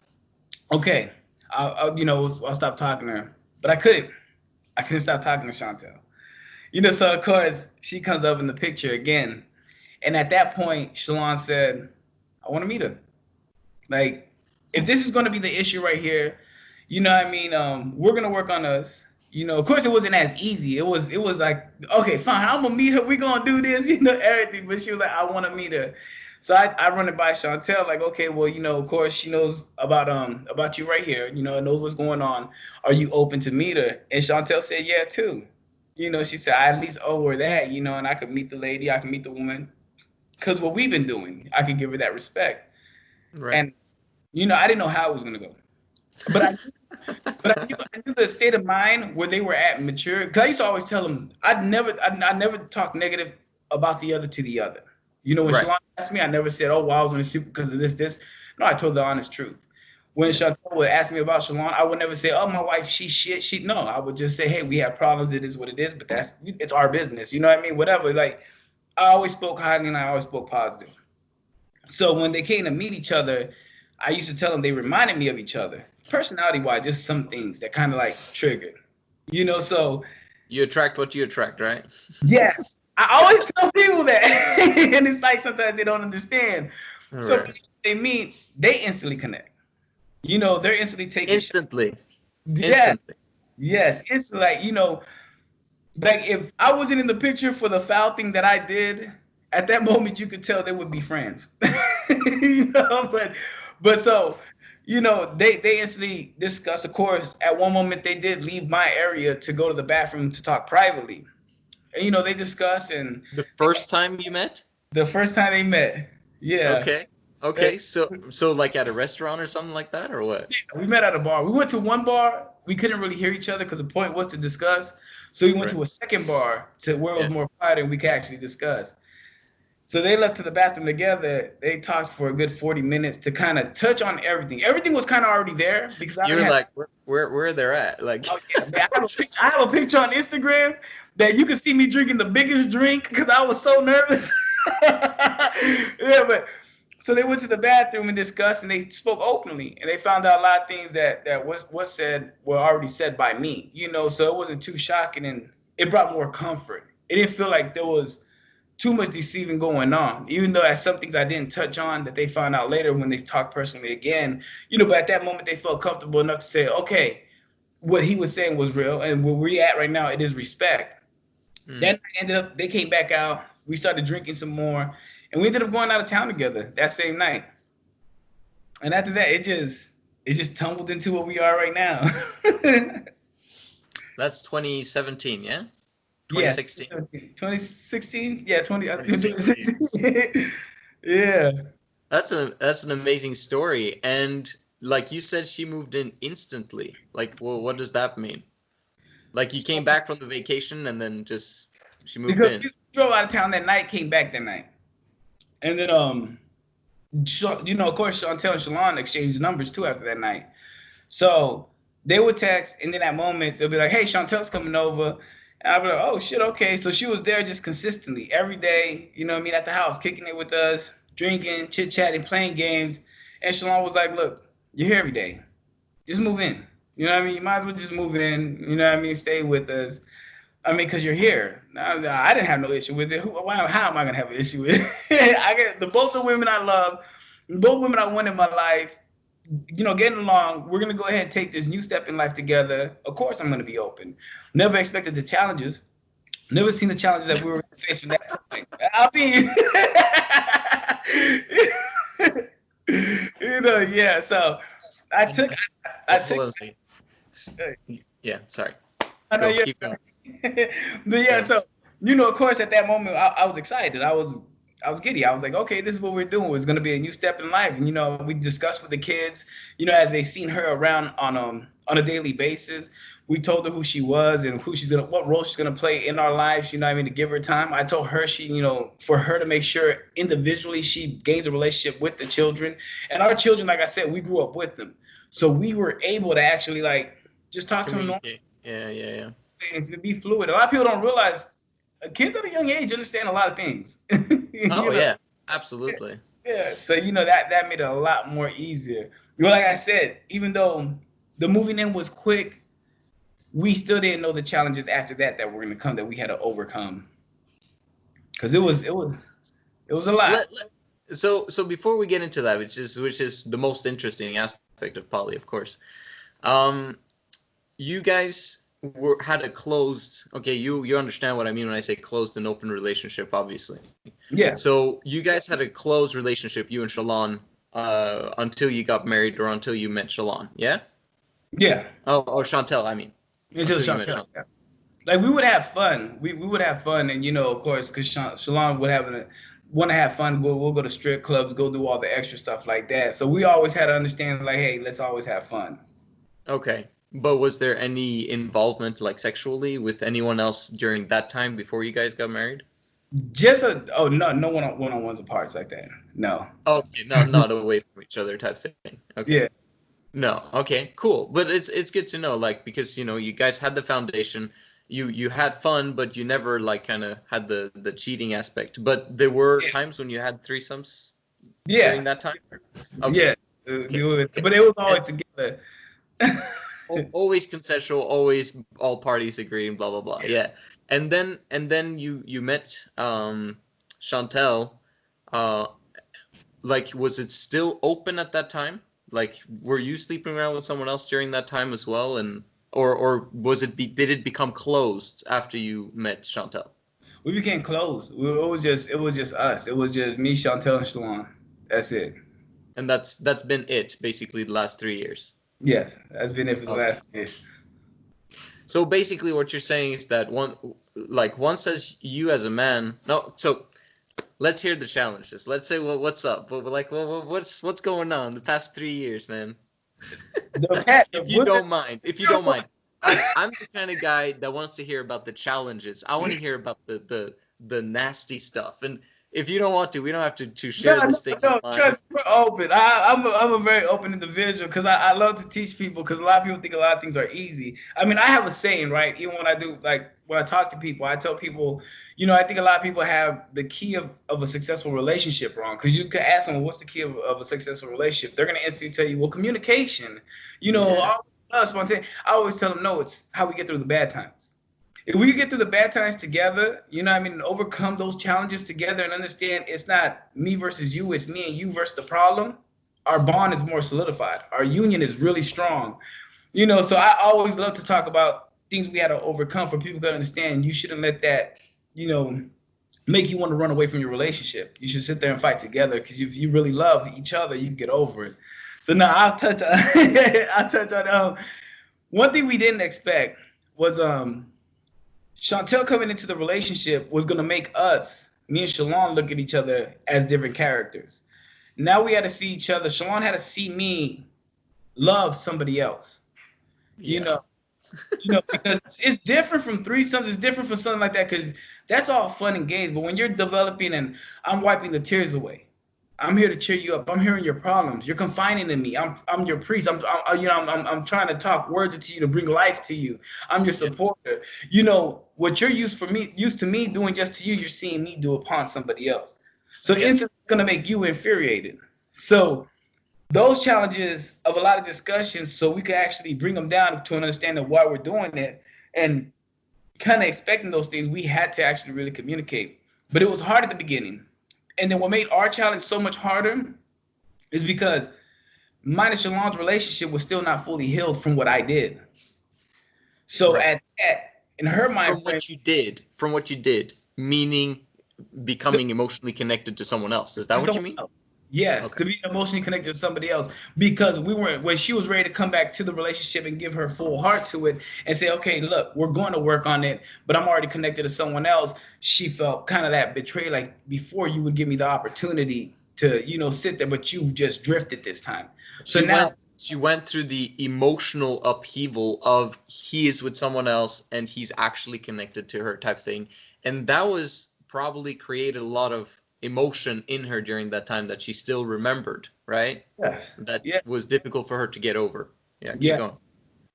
okay, I'll stop talking to her, but I couldn't. I couldn't stop talking to Chantel. So of course she comes up in the picture again, and at that point, Shalon said, "I want to meet her. Like, if this is going to be the issue right here, what I mean, we're gonna work on us. Of course, it wasn't as easy. It was like, okay, fine, I'm gonna meet her. We're gonna do this, everything. But she was like, I want to meet her. So I run it by Chantel, like, okay, well, of course, she knows about you right here. Knows what's going on. Are you open to meet her? And Chantel said, yeah, too. She said, I at least owe her that, and I could meet the lady, I can meet the woman, because what we've been doing, I could give her that respect. Right. And I didn't know how it was gonna go, but I knew the state of mind where they were at mature. Because I used to always tell them I never talk negative about the other to the other. When Right. Shalon asked me, I never said, "Oh, well, I was gonna sue because of this." No, I told the honest truth. When Yeah. Chantel would ask me about Shalon, I would never say, "Oh, my wife, she shit." No, I would just say, "Hey, we have problems. It is what it is, but it's our business." You know what I mean? Whatever. Like, I always spoke highly and I always spoke positive. So when they came to meet each other, I used to tell them they reminded me of each other. Personality wise, just some things that kind of like triggered. So You attract what you attract, right? yes, I always tell people that. And it's like sometimes they don't understand. So when Right. they meet, they instantly connect. They're instantly taking shots. Instantly. Yes, Instantly. yes. It's like, like if I wasn't in the picture for the foul thing that I did, at that moment you could tell they would be friends. But so, they instantly discussed. Of course, at one moment they did leave my area to go to the bathroom to talk privately. And they discussed, and The first time you met? the first time they met, yeah, Okay. Okay. So like at a restaurant or something like that, or what? we met at a bar. We went to one bar. We couldn't really hear each other because the point was to discuss. So we went Right. to a second bar to where it Yeah. was more quiet and we could actually discuss. So they left to the bathroom together. They talked for a good 40 minutes to kind of touch on everything. Everything was kind of already there because I already You're had. like, where they're at? Like, Oh yeah, man, I have a picture on Instagram that you can see me drinking the biggest drink because I was so nervous. Yeah, but so they went to the bathroom and discussed, and they spoke openly, and they found out a lot of things that was said were already said by me. So it wasn't too shocking, and it brought more comfort. It didn't feel like there was too much deceiving going on, even though at some things I didn't touch on that they found out later when they talked personally again. But at that moment they felt comfortable enough to say, okay, what he was saying was real, and where we're at right now, it is respect. Then mm, they came back out. We started drinking some more, and we ended up going out of town together that same night. And after that, it just tumbled into what we are right now. that's 2017, yeah? Yes, 2016. 2016. Yeah, 2016. 2016. Yeah. That's an amazing story. And like you said, she moved in instantly. Like, well, what does that mean? Like you came back from the vacation and then just she moved Because in. we drove out of town that night, came back that night, and then of course, Chantel and Shalon exchanged numbers too after that night. So they would text, and then at moments they'll be like, "Hey, Chantel's coming over," and I'll be like, "Oh shit, okay." So she was there just consistently every day. You know what I mean? At the house, kicking it with us, drinking, chit chatting, playing games. And Shalon was like, "Look, you're here every day. Just move in. You know what I mean? You might as well just move in. You know what I mean? Stay with us. I mean, because you're here. I didn't have no issue with it. How am I gonna have an issue with it? I get both the women I love. both women I want in my life, getting along. We're gonna go ahead and take this new step in life together. Of course, I'm gonna be open. Never expected the challenges. Never seen the challenges that we were facing that point. I mean, yeah. So I And, took, I hold took. on a second. Yeah, sorry. I know Go, you're. keep going. But yeah, Yeah. so of course, at that moment, I was excited. I was giddy. I was like, okay, this is what we're doing. It's going to be a new step in life. And we discussed with the kids, as they seen her around on a daily basis. We told her who she was and what role she's gonna play in our lives. You know what I mean? To give her time. I told her for her to make sure individually she gains a relationship with the children. And our children, like I said, we grew up with them, so we were able to actually like just talk to them normally Communicate. Yeah, yeah, yeah. and to be fluid. A lot of people don't realize kids at a young age understand a lot of things. Oh you know, yeah, absolutely. yeah. So that made it a lot more easier. Like I said, even though the moving in was quick, we still didn't know the challenges after that were going to come that we had to overcome because it was a S- lot. Let, let- so before we get into that, which is the most interesting aspect of poly, of course. Um, you guys had a closed. Okay, you understand what I mean when I say closed and open relationship, obviously. Yeah, So you guys had a closed relationship, you and Shalon, until you got married or until you met Shalon, yeah? yeah. Oh, or Chantel, I mean, Until until you met Chantel. Chantel. Yeah. Like we would have fun. We would have fun, and of course, because Shalon would want to have fun. We'll go to strip clubs, go do all the extra stuff like that. So we always had to understand, like, hey, let's always have fun. Okay. But was there any involvement, like sexually, with anyone else during that time before you guys got married? No one on ones parts like that. No. Okay, not away from each other type thing. Okay. Yeah. No. Okay. Cool. But it's good to know, like, because you guys had the foundation, you had fun, but you never like kind of had the cheating aspect. But there were Yeah. times when you had threesomes Yeah. during that time. Okay. Yeah. Okay. Okay. But it was And always together. always consensual, always all parties agreeing, blah blah blah. Yeah. Yeah. And then you met Chantel. Uh, like, was it still open at that time? Like, were you sleeping around with someone else during that time as well? And or did it become closed after you met Chantel? We became close. It was just us. It was just me, Chantel, and Shalon. That's it. And that's been it basically the last 3 years. Yes, that's been it for the Okay. last year. So basically, what you're saying is that one says you as a man. No, so let's hear the challenges. Let's say, well, what's up? But like, well, what's going on the past 3 years, man? The cat, the If you women. don't mind, if you don't mind, I'm the kind of guy that wants to hear about the challenges. I want to hear about the nasty stuff. And if you don't want to, we don't have to No, share no, this thing no. online. Trust me, we're open. I'm a very open individual because I love to teach people because a lot of people think a lot of things are easy. I mean, I have a saying, right? Even when I do, like, when I talk to people, I tell people, I think a lot of people have the key of a successful relationship wrong because you could ask them, well, what's the key of a successful relationship? They're going to instantly tell you, well, communication, Yeah, all spontaneous. I always tell them, no, it's how we get through the bad times. If we get through the bad times together, and overcome those challenges together and understand it's not me versus you, it's me and you versus the problem, our bond is more solidified. Our union is really strong. So I always love to talk about things we had to overcome for people to understand you shouldn't let that, you know, make you want to run away from your relationship. You should sit there and fight together because if you really love each other, you can get over it. So now I'll touch on I'll touch on one thing we didn't expect was Chantel coming into the relationship was gonna make us, me and Shalon, look at each other as different characters. Now we had to see each other. Shalon had to see me love somebody else. You yeah, know, because it's different from threesomes. It's different from something like that because that's all fun and games. But when you're developing and I'm wiping the tears away, I'm here to cheer you up. I'm hearing your problems. You're confiding in me. I'm your priest. I'm trying to talk words into you to bring life to you. I'm your yeah, supporter. What you're used to me doing just to you, you're seeing me do upon somebody else. So yeah. instantly it's gonna make you infuriated. So those challenges of a lot of discussions, so we could actually bring them down to an understanding of why we're doing it and kind of expecting those things, we had to actually really communicate. But it was hard at the beginning. And then what made our challenge so much harder is because mine and Shalon's relationship was still not fully healed from what I did. So Right. at that, in her mind From frame, what you did, meaning becoming emotionally connected to someone else. Is that what you someone mean? else. Yes, Okay. to be emotionally connected to somebody else, because we were when she was ready to come back to the relationship and give her full heart to it and say, okay, look, we're going to work on it, but I'm already connected to someone else. She felt kind of that betrayed, like before you would give me the opportunity to, sit there, but you just drifted this time. So She now, went she went through the emotional upheaval of he is with someone else and he's actually connected to her type thing. And that was probably created a lot of emotion in her during that time that she still remembered, right? yes, That yeah, was difficult for her to get over. Yeah, keep yeah. going.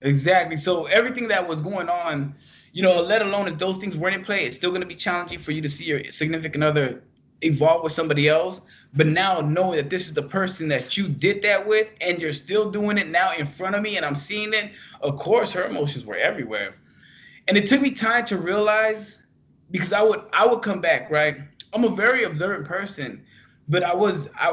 Exactly. So everything that was going on, let alone if those things weren't in play, it's still going to be challenging for you to see your significant other evolve with somebody else. But now knowing that this is the person that you did that with and you're still doing it now in front of me and I'm seeing it, of course her emotions were everywhere. And it took me time to realize because I would come back, right? I'm a very observant person, but I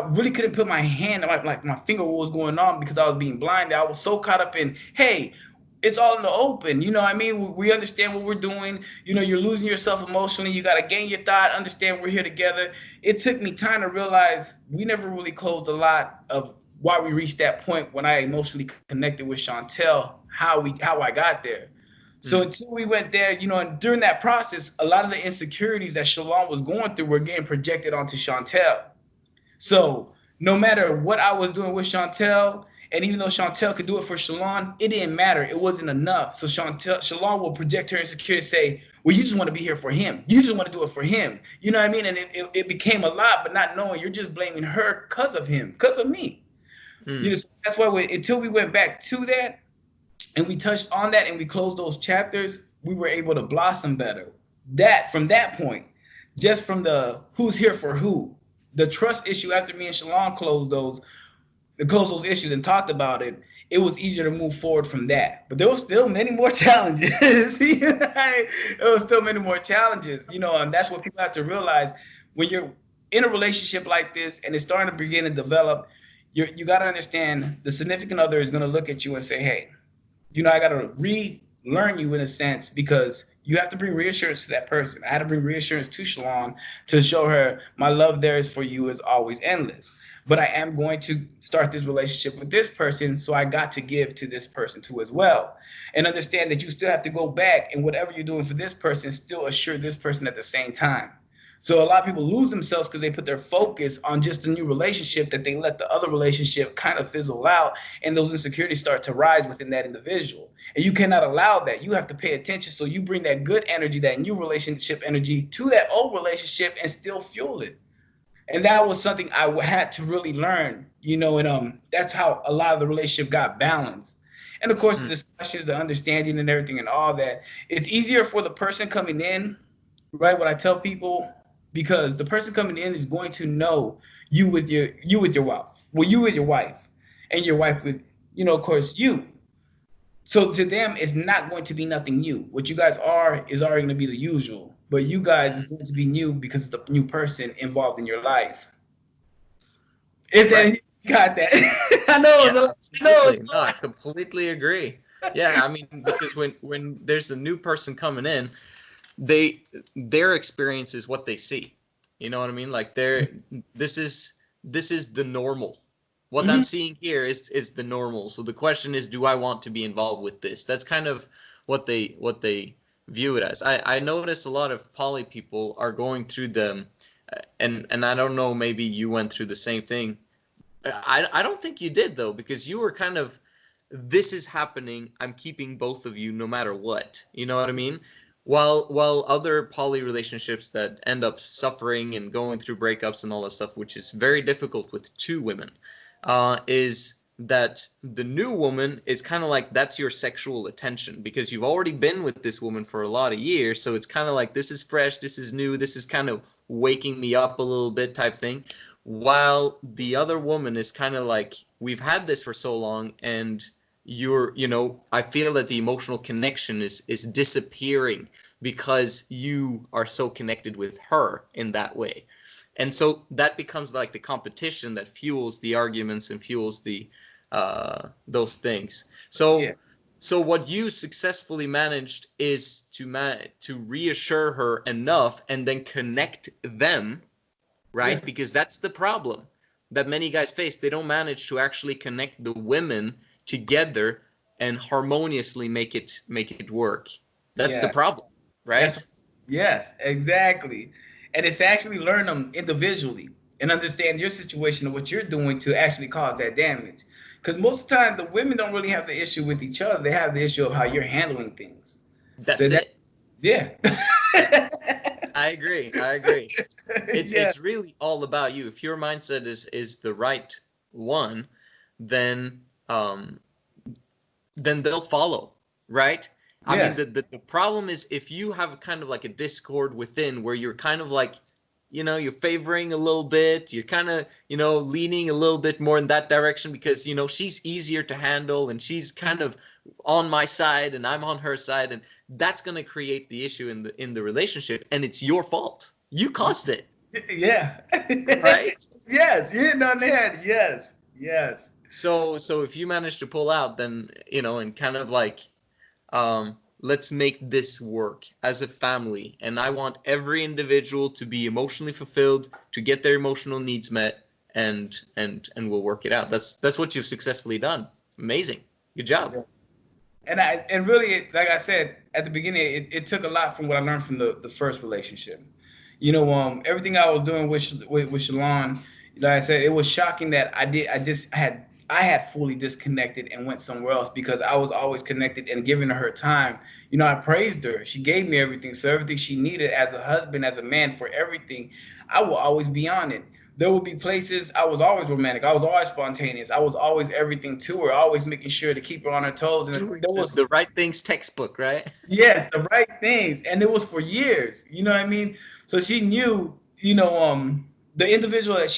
really couldn't put my hand on my finger what was going on because I was being blinded. I was so caught up in, hey, it's all in the open. You know what I mean? We understand what we're doing. You're losing yourself emotionally. You got to gain your thought, understand we're here together. It took me time to realize we never really closed a lot of why we reached that point when I emotionally connected with Chantel, how I got there. So Mm. until we went there, and during that process, a lot of the insecurities that Shalon was going through were getting projected onto Chantel. So no matter what I was doing with Chantel, and even though Chantel could do it for Shalon, it didn't matter. It wasn't enough. So Shalon will project her insecurity and say, well, you just want to be here for him. You just want to do it for him. You know what I mean? And it became a lot, but not knowing you're just blaming her because of him, because of me. Mm. So that's why until we went back to that, and we touched on that and we closed those chapters, we were able to blossom better. That from that point, just from the who's here for who, the trust issue after me and Shalon closed those issues and talked about it, it was easier to move forward from that. But there was still many more challenges. There was still many more challenges, and that's what people have to realize when you're in a relationship like this and it's starting to begin to develop. You got to understand the significant other is going to look at you and say, hey, I got to relearn you in a sense because you have to bring reassurance to that person. I had to bring reassurance to Shalon to show her my love there is for you is always endless. But I am going to start this relationship with this person, so I got to give to this person too as well. And understand that you still have to go back and whatever you're doing for this person, still assure this person at the same time. So a lot of people lose themselves because they put their focus on just a new relationship that they let the other relationship kind of fizzle out and those insecurities start to rise within that individual. And you cannot allow that. You have to pay attention. So you bring that good energy, that new relationship energy to that old relationship and still fuel it. And that was something I had to really learn, and that's how a lot of the relationship got balanced. And of course, the Mm. discussions, the understanding, and everything, and all that. It's easier for the person coming in, right? What I tell people, because the person coming in is going to know you with your wife, well, you with your wife, and your wife with, of course, you. So to them, it's not going to be nothing new. What you guys are is already going to be the usual, but you guys is going to be new because it's the new person involved in your life. If Right. that got that, I know it was Yeah, I know it absolutely. No, I completely agree. Yeah, I mean, because when there's a new person coming in, they their experience is what they see. You know what I mean? Like this is this is the normal. What I'm Mhm. seeing here is the normal. So the question is, do I want to be involved with this? That's kind of what they view it as. I noticed a lot of poly people are going through them, and I don't know, maybe you went through the same thing. I don't think you did though, because you were kind of, this is happening, I'm keeping both of you no matter what. You know what I mean? While other poly relationships that end up suffering and going through breakups and all that stuff, which is very difficult with two women, is that the new woman is kind of like, that's your sexual attention because you've already been with this woman for a lot of years. So it's kind of like, this is fresh, this is new, this is kind of waking me up a little bit type thing. While the other woman is kind of like, we've had this for so long, and I feel that the emotional connection is disappearing because you are so connected with her in that way. And so that becomes like the competition that fuels the arguments and fuels the those things. Yeah. So what you successfully managed is to reassure her enough and then connect them, Yeah. right? Because that's the problem that many guys face. They don't manage to actually connect the women together and harmoniously make it work. That's the Yeah. problem, That's right? yes, exactly. And it's actually learn them individually and understand your situation and what you're doing to actually cause that damage. Because most of the time, the women don't really have the issue with each other. They have the issue of how you're handling things. So That's that, it. yeah. Yeah, I agree. I agree. Yeah. It's really all about you. If your mindset is the right one, then um then they'll follow, right? I mean, Yes. the problem is if you have kind of like a discord within where you're kind of like, you're favoring a little bit, you're kind of, leaning a little bit more in that direction because, she's easier to handle and she's kind of on my side and I'm on her side. And that's going to create the issue in the relationship. And it's your fault. You caused it, Yeah. right? Yes. You hit on the head. Yes. Yes. So if you manage to pull out, then, and kind of like, let's make this work as a family, and I want every individual to be emotionally fulfilled, to get their emotional needs met, and we'll work it out. That's what you've successfully done. Amazing. Good job. And really, like I said at the beginning, it took a lot from what I learned from the first relationship. Everything I was doing with Shalon, like I said, it was shocking that I had fully disconnected and went somewhere else because I was always connected and giving her time. I praised her. She gave me everything, so everything she needed as a husband, as a man, for everything, I will always be on it. There would be places I was always romantic. I was always spontaneous. I was always everything to her, always making sure to keep her on her toes. And Doing there the, was the right things textbook, right? yes, the right things, and it was for years. You know what I mean? So she knew, the individual that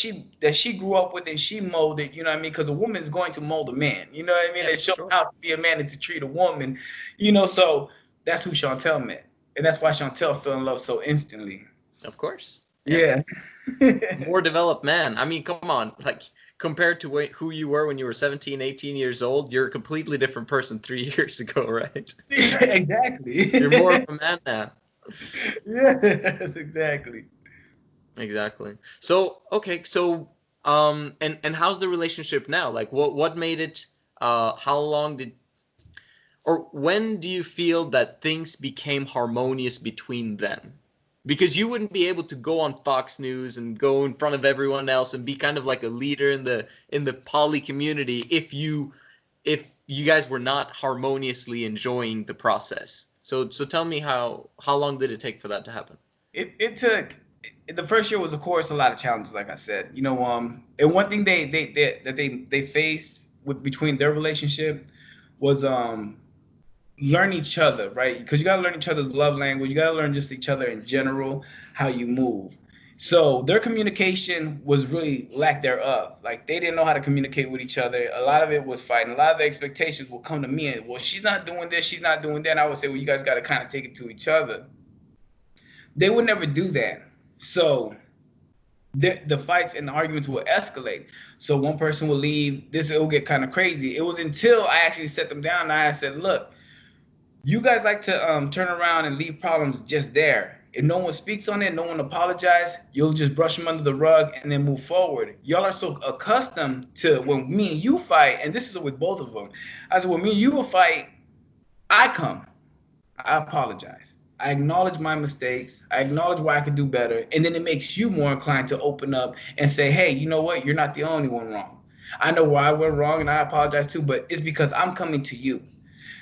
she grew up with and she molded. You know what I mean? Because a woman is going to mold a man. You know what I mean? Yeah, And for show him sure. how to be a man and to treat a woman. So that's who Chantel met, and that's why Chantel fell in love so instantly. Of course. Yeah. Yeah. More developed man. I mean, come on. Like, compared to who you were when you were 17, 18 years old, you're a completely different person 3 years ago, right? You're more of Exactly. a man now. Yes, exactly. Exactly. So, okay, so and how's the relationship now? Like what made it how long did or when do you feel that things became harmonious between them? Because you wouldn't be able to go on Fox News and go in front of everyone else and be kind of like a leader in the poly community if you guys were not harmoniously enjoying the process. So tell me how long did it take for that to happen? It took the first year was of course a lot of challenges, like I said. And one thing they faced with between their relationship was learn each other, right? Because you gotta learn each other's love language, you gotta learn just each other in general, how you move. So their communication was really lack thereof. Like they didn't know how to communicate with each other. A lot of it was fighting. A lot of the expectations will come to me and, well, she's not doing this, she's not doing that. And I would say, well, you guys got to kind of take it to each other. They would never do that. So the fights and the arguments will escalate. So one person will leave. This will get kind of crazy. It was until I actually set them down and I said, look, you guys like to turn around and leave problems just there. If no one speaks on it, no one apologizes, you'll just brush them under the rug and then move forward. Y'all are so accustomed to when me and you fight, and this is with both of them. I said, when me and you will fight, I come. I apologize. I acknowledge my mistakes. I acknowledge why I could do better. And then it makes you more inclined to open up and say, hey, you know what? You're not the only one wrong. I know where I went wrong and I apologize too, but it's because I'm coming to you.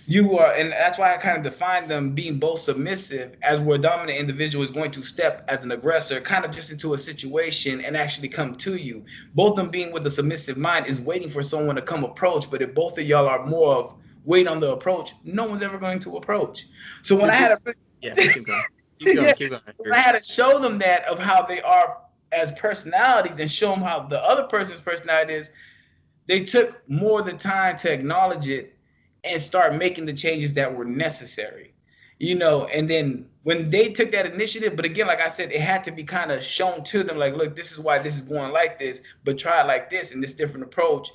You are, and that's why I kind of define them being both submissive, as where a dominant individual is going to step as an aggressor, kind of just into a situation and actually come to you. Both of them being with a submissive mind is waiting for someone to come approach. But if both of y'all are more of wait on the approach, no one's ever going to approach. So when You're I had both. a Yeah, keep going. Keep yeah, going. Keep going. when I had to show them that of how they are as personalities and show them how the other person's personality is, they took more the time to acknowledge it and start making the changes that were necessary. And then when they took that initiative, but again, like I said, it had to be kind of shown to them, like, look, this is why this is going like this, but try it like this and this different approach.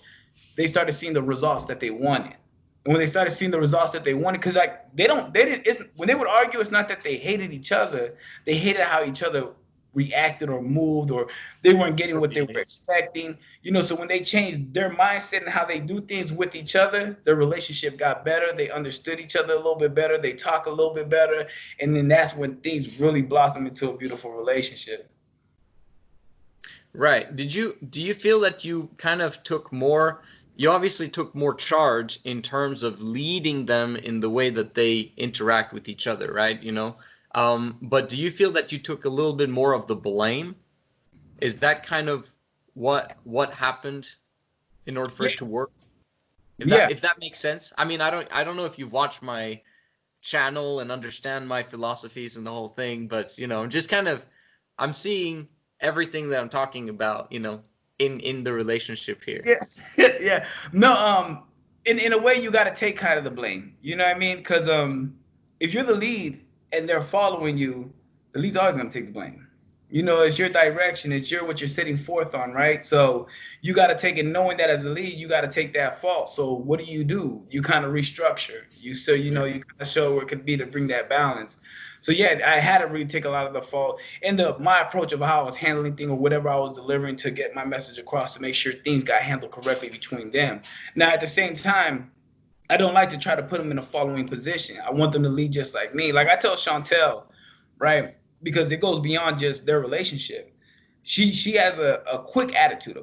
They started seeing the results that they wanted. And when they started seeing the results that they wanted, because like they didn't, it's, when they would argue, it's not that they hated each other, they hated how each other reacted or moved, or they weren't getting what they were expecting. So when they changed their mindset and how they do things with each other, their relationship got better. They understood each other a little bit better. They talk a little bit better. And then that's when things really blossom into a beautiful relationship. Right. Do you feel that you kind of you obviously took more charge in terms of leading them in the way that they interact with each other, right? But do you feel that you took a little bit more of the blame? Is that kind of what happened in order for it to work? If that makes sense. I mean, I don't know if you've watched my channel and understand my philosophies and the whole thing, but just kind of I'm seeing everything that I'm talking about, in the relationship here. Yeah, yeah. No, in a way, you got to take kind of the blame. You know what I mean? Because if you're the lead and they're following you, the lead's always gonna take the blame. It's your direction, it's what you're setting forth on, right? So you got to take it, knowing that as a lead, you got to take that fault. So what do? You kind of restructure. You kind of show where it could be to bring that balance. So yeah, I had to really take a lot of the fault in my approach of how I was handling things or whatever I was delivering to get my message across to make sure things got handled correctly between them. Now at the same time, I don't like to try to put them in a following position. I want them to lead just like me. Like I tell Chantel, right? Because it goes beyond just their relationship. She has a quick attitude,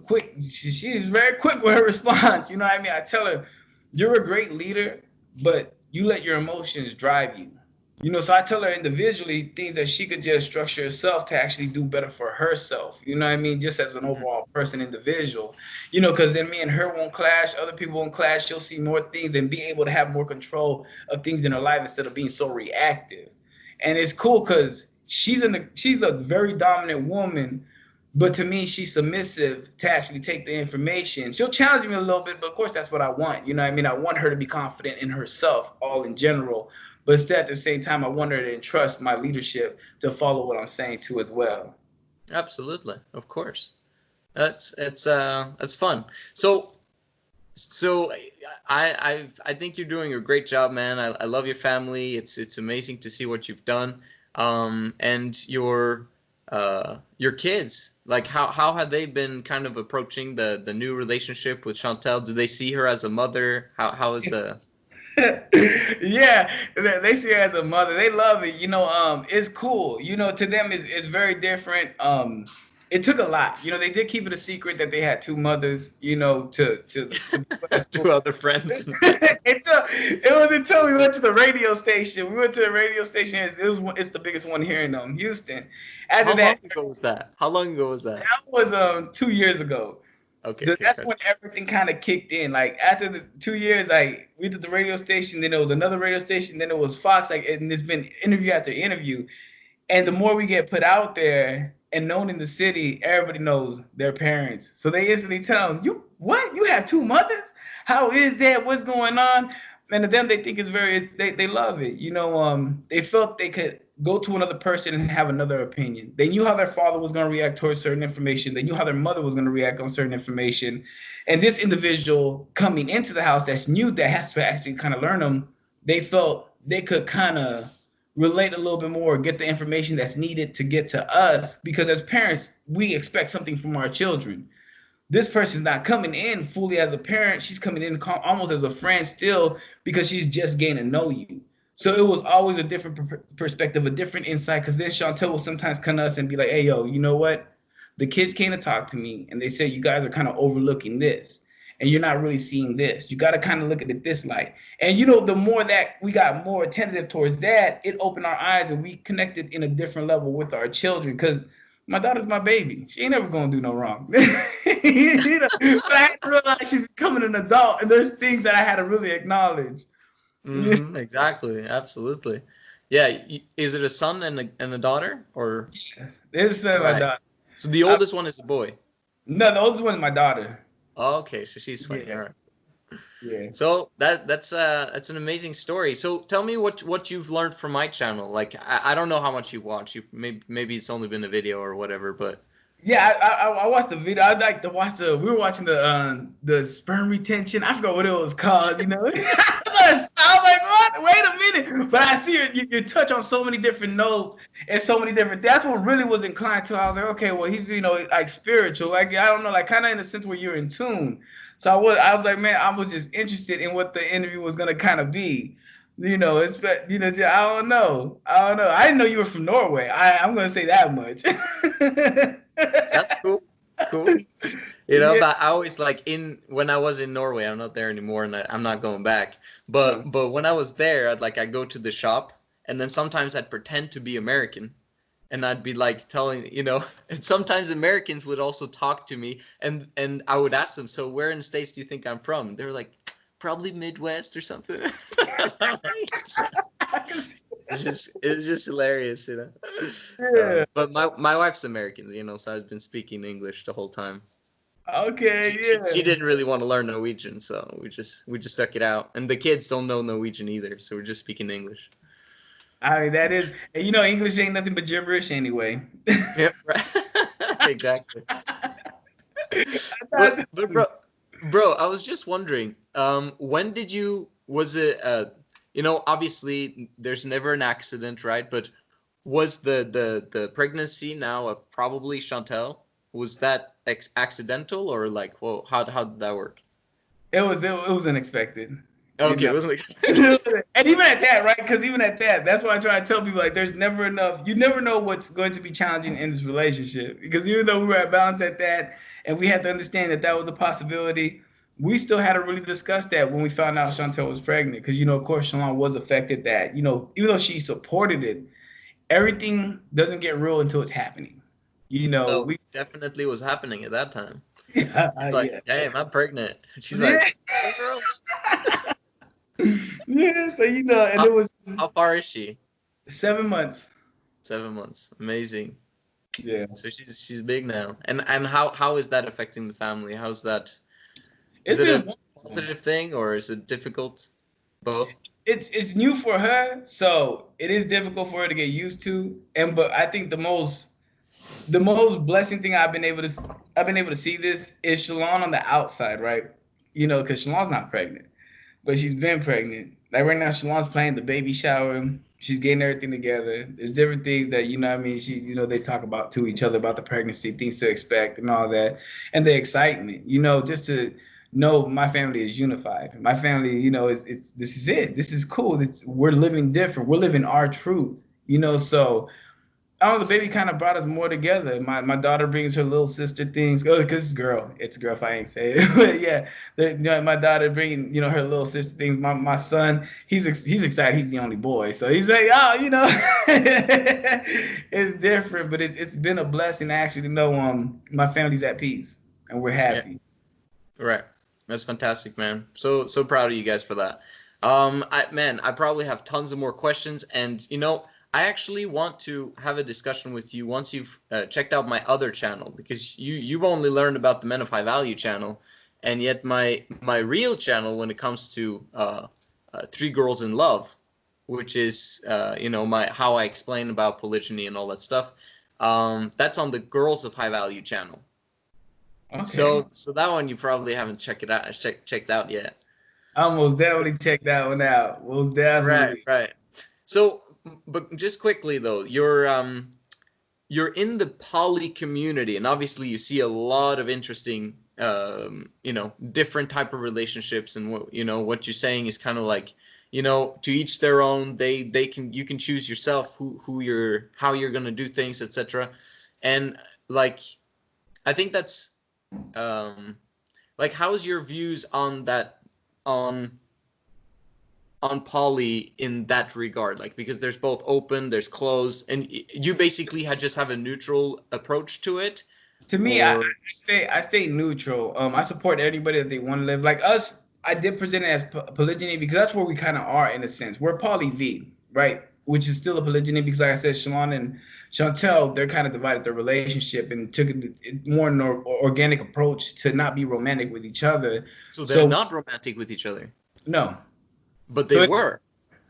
she is very quick with her response. You know what I mean? I tell her, you're a great leader, but you let your emotions drive you. So I tell her individually things that she could just structure herself to actually do better for herself. You know what I mean? Just as an overall person, individual. Because then me and her won't clash. Other people won't clash. She'll see more things and be able to have more control of things in her life instead of being so reactive. And it's cool because she's a very dominant woman, but to me, she's submissive to actually take the information. She'll challenge me a little bit, but of course, that's what I want. You know what I mean? I want her to be confident in herself, all in general. But still, at the same time, I want her to entrust my leadership to follow what I'm saying too, as well. Absolutely, of course. That's fun. So I think you're doing a great job, man. I love your family. It's amazing to see what you've done. And your kids, like how have they been kind of approaching the new relationship with Chantel? Do they see her as a mother? How is the Yeah, they see her as a mother. They love it. It's cool. To them, it's very different. It took a lot. They did keep it a secret that they had two mothers. To two other friends? it was until we went to the radio station. We went to the radio station. It's the biggest one here in Houston. How long ago was that? That was 2 years ago. Okay, That's when everything kind of kicked in. Like after the 2 years, we did the radio station, then there was another radio station, then it was Fox. And it's been interview after interview. And the more we get put out there and known in the city, everybody knows their parents. So they instantly tell them, "You what? You have two mothers? How is that? What's going on?" And to them, they think it's they love it. They felt they could go to another person and have another opinion. They knew how their father was going to react towards certain information. They knew how their mother was going to react on certain information. And this individual coming into the house that's new, that has to actually kind of learn them, they felt they could kind of relate a little bit more, get the information that's needed to get to us. Because as parents, we expect something from our children. This person's not coming in fully as a parent. She's coming in almost as a friend still, because she's just getting to know you. So it was always a different perspective, a different insight. Because then Chantel will sometimes come to us and be like, "Hey, yo, you know what? The kids came to talk to me and they said you guys are kind of overlooking this and you're not really seeing this. You got to kind of look at it this light." And the more that we got more attentive towards that, it opened our eyes and we connected in a different level with our children. Because my daughter's my baby. She ain't never gonna do no wrong. But I had to realize she's becoming an adult, and there's things that I had to really acknowledge. Mm-hmm, exactly, absolutely. Yeah, is it a son and a daughter, or? Yes, this is my daughter. So the oldest one is a boy. No, the oldest one is my daughter. Oh, okay, so she's 20. Yeah. All right. Yeah. So that's an amazing story. So tell me what you've learned from my channel. Like I don't know how much you watch. You maybe it's only been a video or whatever, but Yeah, I watched the video. I'd like to watch the. We were watching the sperm retention. I forgot what it was called. You know, I was like, what? Wait a minute! But I see you touch on so many different notes and so many different. That's what really was inclined to. I was like, okay, well, he's like spiritual, like I don't know, like kind of in the sense where you're in tune. So I was like, man, I was just interested in what the interview was gonna kind of be. It's I don't know. I didn't know you were from Norway. I'm gonna say that much. that's cool. Cool. Yeah. But I always like in when I was in Norway, I'm not there anymore, and I'm not going back. Uh, But when I was there, I'd go to the shop, and then sometimes I'd pretend to be American, and I'd be like telling, and sometimes Americans would also talk to me, and I would ask them, so where in the States do you think I'm from? And they're like, probably Midwest or something. It's just hilarious. yeah. But my wife's American, so I've been speaking English the whole time. Okay. She Yeah. didn't really want to learn Norwegian, so we just stuck it out. And the kids don't know Norwegian either, so we're just speaking English. I mean, that is, and English ain't nothing but gibberish anyway. Yep, right. Exactly. But I but thought- bro, I was just wondering, when did you was it obviously there's never an accident, right? But was the pregnancy now of probably Chantel? Was that accidental or like, whoa, how did that work? it was unexpected. You Okay, it know. wasn't And even at that, right? Because even at that, that's why I try to tell people like, there's never enough. You never know what's going to be challenging in this relationship. Because even though we were at balance at that, and we had to understand that that was a possibility, we still had to really discuss that when we found out Chantel was pregnant. Because of course, Shalon was affected. That even though she supported it, everything doesn't get real until it's happening. Oh, We definitely was happening at that time. He's like, yeah. damn, I'm pregnant. She's like, Yeah. oh, girl. Yeah. So and How, it was how far is she? 7 months. 7 months. Amazing. Yeah. So she's big now. And how is that affecting the family? How's that? Is It's it been a wonderful. positive thing or is it difficult? Both. It's new for her, so it is difficult for her to get used to. But I think the most blessing thing I've been able to see this is Shalon on the outside, right? Because Shalon's not pregnant, but she's been pregnant. Like right now, Shalon's planning the baby shower. She's getting everything together. There's different things that what I mean. They talk about to each other about the pregnancy, things to expect, and all that, and the excitement. Just to know my family is unified. My family, it's this is it. This is cool. We're living different. We're living our truth. So I don't know, the baby kind of brought us more together. My daughter brings her little sister things. Oh, because it's girl if I ain't say it. But yeah, my daughter bringing her little sister things. My son, he's excited. He's the only boy, so he's like, oh, it's different, but it's been a blessing actually to know my family's at peace and we're Yeah. happy. Right. That's fantastic, man. So proud of you guys for that. I probably have tons of more questions, and I actually want to have a discussion with you once you've checked out my other channel, because you've only learned about the Men of High Value channel, and yet my real channel when it comes to Three Girls in Love, which is my how I explain about polygyny and all that stuff. That's on the Girls of High Value channel. Okay, So that one you probably haven't checked out yet. I almost definitely check that one out. Most Right, definitely. right. So, but just quickly though, you're in the poly community, and obviously you see a lot of interesting, different type of relationships, and what you're saying is kind of like, to each their own. You can choose yourself how you're gonna do things, etc. And like, I think that's um like, how's your views on that, on poly in that regard, like, because there's both open, there's closed, and you basically just have a neutral approach to it, To me, I or stay neutral. I support anybody that they want to live like us. I did present it as polygyny because that's where we kind of are in a sense. We're poly V, right? which is still a polygyny, because like I said, Shalon and Chantel, they're kind of divided their relationship and took it more an organic approach to not be romantic with each other. So they're So not romantic with each other, no, but they so were.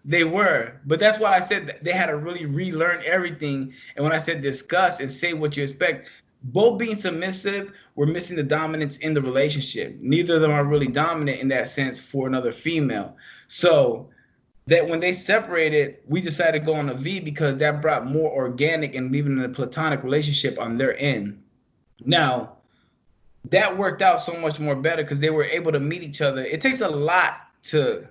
they were, but that's why I said that they had to really relearn everything. And when I said discuss and say what you expect, both being submissive, we're missing the dominance in the relationship. Neither of them are really dominant in that sense for another female. So that when they separated, we decided to go on a V because that brought more organic and leaving a platonic relationship on their end. Now, that worked out so much more better because they were able to meet each other. It takes a lot to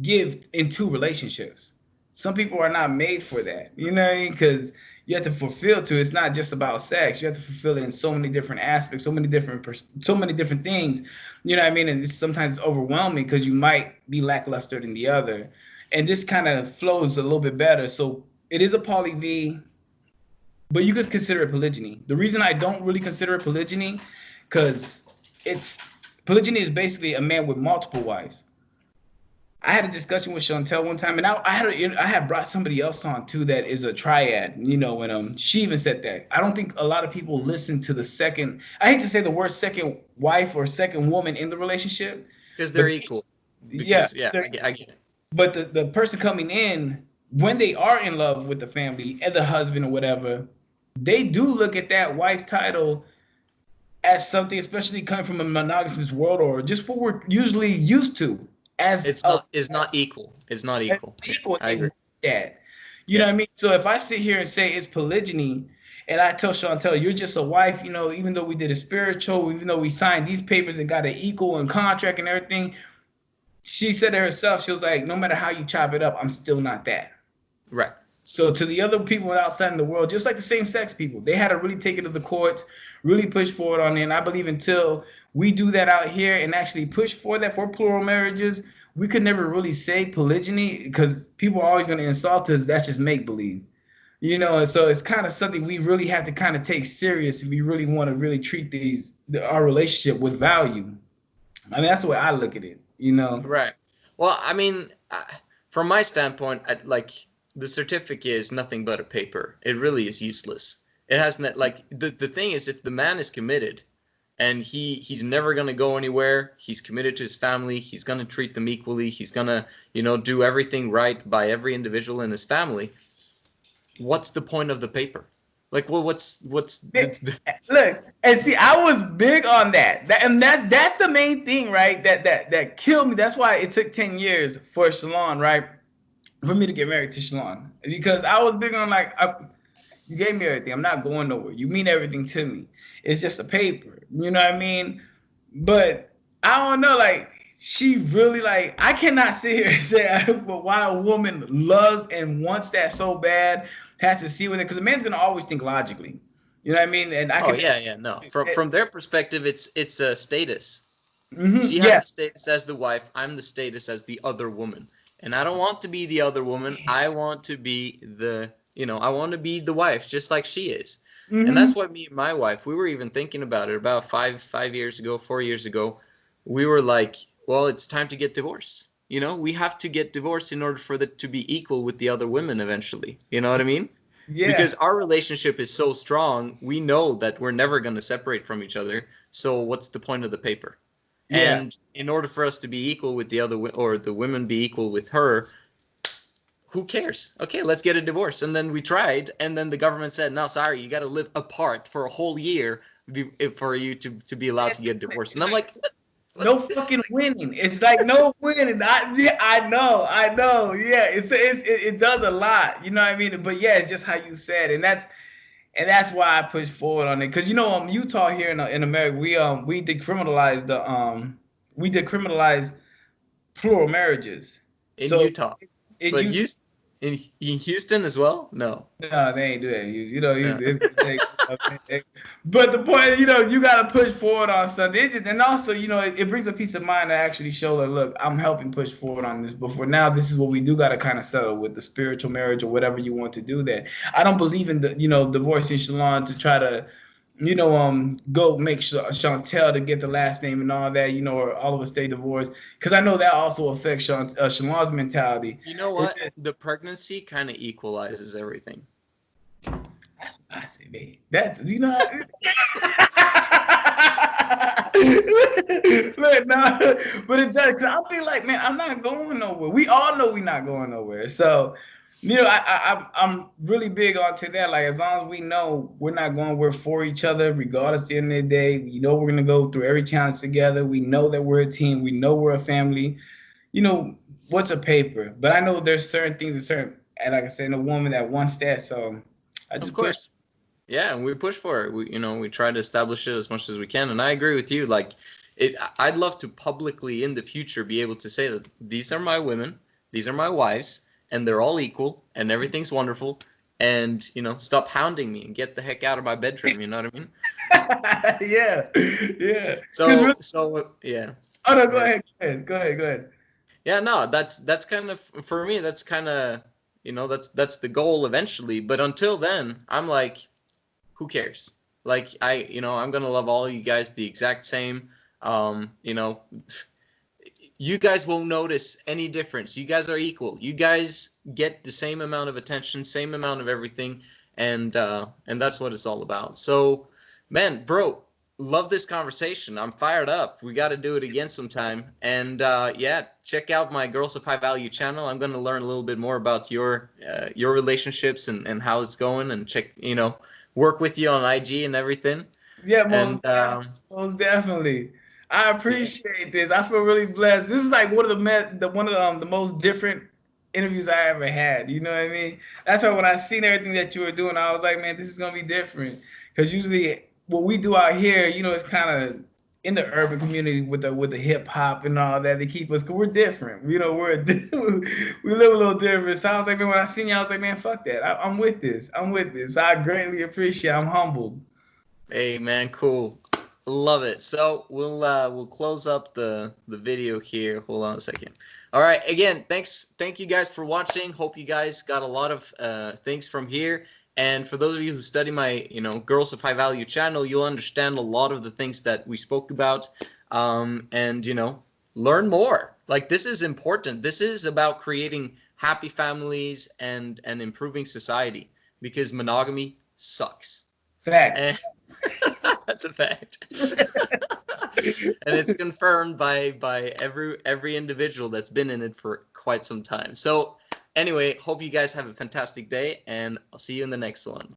give in two relationships. Some people are not made for that, you know what I mean? Because you have to fulfill too. It's not just about sex. You have to fulfill it in so many different aspects, so many different things. You know what I mean? And sometimes it's overwhelming because you might be lackluster than the other. And this kind of flows a little bit better. So it is a poly V, but you could consider it polygyny. The reason I don't really consider it polygyny, because it's polygyny is basically a man with multiple wives. I had a discussion with Chantel one time, and I had brought somebody else on too that is a triad, you know, and she even said that. I don't think a lot of people listen to the second. I hate to say the word second wife or second woman in the relationship Because they're equal. Yeah, Because, yeah, I get it. but the person coming in when they are in love with the family and the husband or whatever, they do look at that wife title as something, especially coming from a monogamous world or just what we're usually used to as It's not equal. It's not equal. equal. I agree. That. You know Yeah. what I mean? So if I sit here and say it's polygyny, and I tell Chantel, you're just a wife, you know, even though we did a spiritual, even though we signed these papers and got an equal and contract and everything, she said to herself, she was like, no matter how you chop it up, I'm still not that. Right. So to the other people outside in the world, just like the same sex people, they had to really take it to the courts, really push forward on it. And I believe until we do that out here and actually push for that for plural marriages, we could never really say polygyny because people are always going to insult us. That's just make believe, you know. And so it's kind of something we really have to kind of take serious if we really want to really treat our relationship with value. I mean, that's the way I look at it, you know. Right. Well, I mean, from my standpoint, like the certificate is nothing but a paper. It really is useless. It has not like the thing is, if the man is committed and he's never going to go anywhere, he's committed to his family, he's going to treat them equally, he's going to, you know, do everything right by every individual in his family, what's the point of the paper? Like, well, what's Look, and see, I was big on that. And that's the main thing, right? That killed me. That's why it took 10 years for Shalon, right? For me to get married to Shalon. Because I was big on like, you gave me everything. I'm not going nowhere. You mean everything to me. It's just a paper. You know what I mean? But I don't know, like, she really, like, I cannot sit here and say but why a woman loves and wants that so bad, has to see with it, because a man's gonna always think logically. You know what I mean? And I can. yeah, no. From their perspective, it's a status. She has Yeah. the status as the wife. I'm the status as the other woman, and I don't want to be the other woman. I want to be I want to be the wife, just like she is. And that's why me and my wife, we were even thinking about it about 5 years ago, 4 years ago. We were like, well, it's time to get divorced. You know, we have to get divorced in order for that to be equal with the other women eventually. You know what I mean? Yeah. Because our relationship is so strong, we know that we're never going to separate from each other. So what's the point of the paper? Yeah. And in order for us to be equal with the other, or the women be equal with her, who cares? Okay, let's get a divorce. And then we tried, and then the government said, no, sorry, you got to live apart for a whole year for you to be allowed to get divorced. And I'm like, no fucking winning. It's like no winning. I know. Yeah, it does a lot. You know what I mean? But yeah, it's just how you said, and that's why I push forward on it. Because you know, Utah here in America, we decriminalized plural marriages in so Utah. But in Houston as well? No. No, they ain't do that. You know, but the point, you know, you got to push forward on something. And also, you know, it brings a peace of mind to actually show that, look, I'm helping push forward on this. But for now, this is what we do got to kind of settle with the spiritual marriage or whatever you want to do. That I don't believe in the, you know, divorcing Shalon to try to go make sure Chantel to get the last name and all that, or all of us stay divorced. Because I know that also affects Shalon's mentality. You know It's what? just, The pregnancy kind of equalizes everything. that's what I say, man. That's Look, no, but it does. Cause I'll be like, man, I'm not going nowhere. We all know we're not going nowhere. So, I'm really big onto that. Like, as long as we know we're not going, we're for each other, regardless. At the end of the day, we're gonna go through every challenge together. We know that we're a team. We know we're a family. You know what's a paper, but I know there's certain things, and like I said, a woman that wants that. So I Of just push. course. Yeah, and we push for it. We try to establish it as much as we can. And I agree with you. Like, I'd love to publicly in the future be able to say that these are my women, these are my wives, and they're all equal, and everything's wonderful. And stop hounding me and get the heck out of my bedroom. You know what I mean? Yeah, yeah. Because really, So yeah. oh no, Go ahead. go ahead, go ahead. Yeah, no, that's kind of for me. That's kind of that's the goal eventually. But until then, I'm like, who cares? Like I'm gonna love all you guys the exact same. Um, you know, you guys won't notice any difference. You guys are equal. You guys get the same amount of attention, same amount of everything, and that's what it's all about. So, man, bro, love this conversation. I'm fired up. We got to do it again sometime. And yeah, check out my Girls of High Value channel. I'm going to learn a little bit more about your relationships and how it's going, and work with you on IG and everything. Yeah, And most definitely. I yeah, appreciate this. I feel really blessed. This is like one of the most different interviews I ever had. You know what I mean? That's why when I seen everything that you were doing, I was like, man, this is gonna be different. Because usually what we do out here, it's kind of in the urban community with the hip hop and all that. They keep us, cause we're different. We live a little different. So I was like, man, when I seen you, I was like, man, fuck that. I'm with this. I'm with this. I greatly appreciate. I'm humbled. hey man, cool. Love it. So we'll close up the video here. Hold on a second. All right. Again, thank you guys for watching. Hope you guys got a lot of things from here. And for those of you who study my Girls of High Value channel, you'll understand a lot of the things that we spoke about. And learn more. Like, this is important. This is about creating happy families and improving society, because monogamy sucks. Facts. And that's a fact. And it's confirmed by every individual that's been in it for quite some time. So anyway, hope you guys have a fantastic day, and I'll see you in the next one.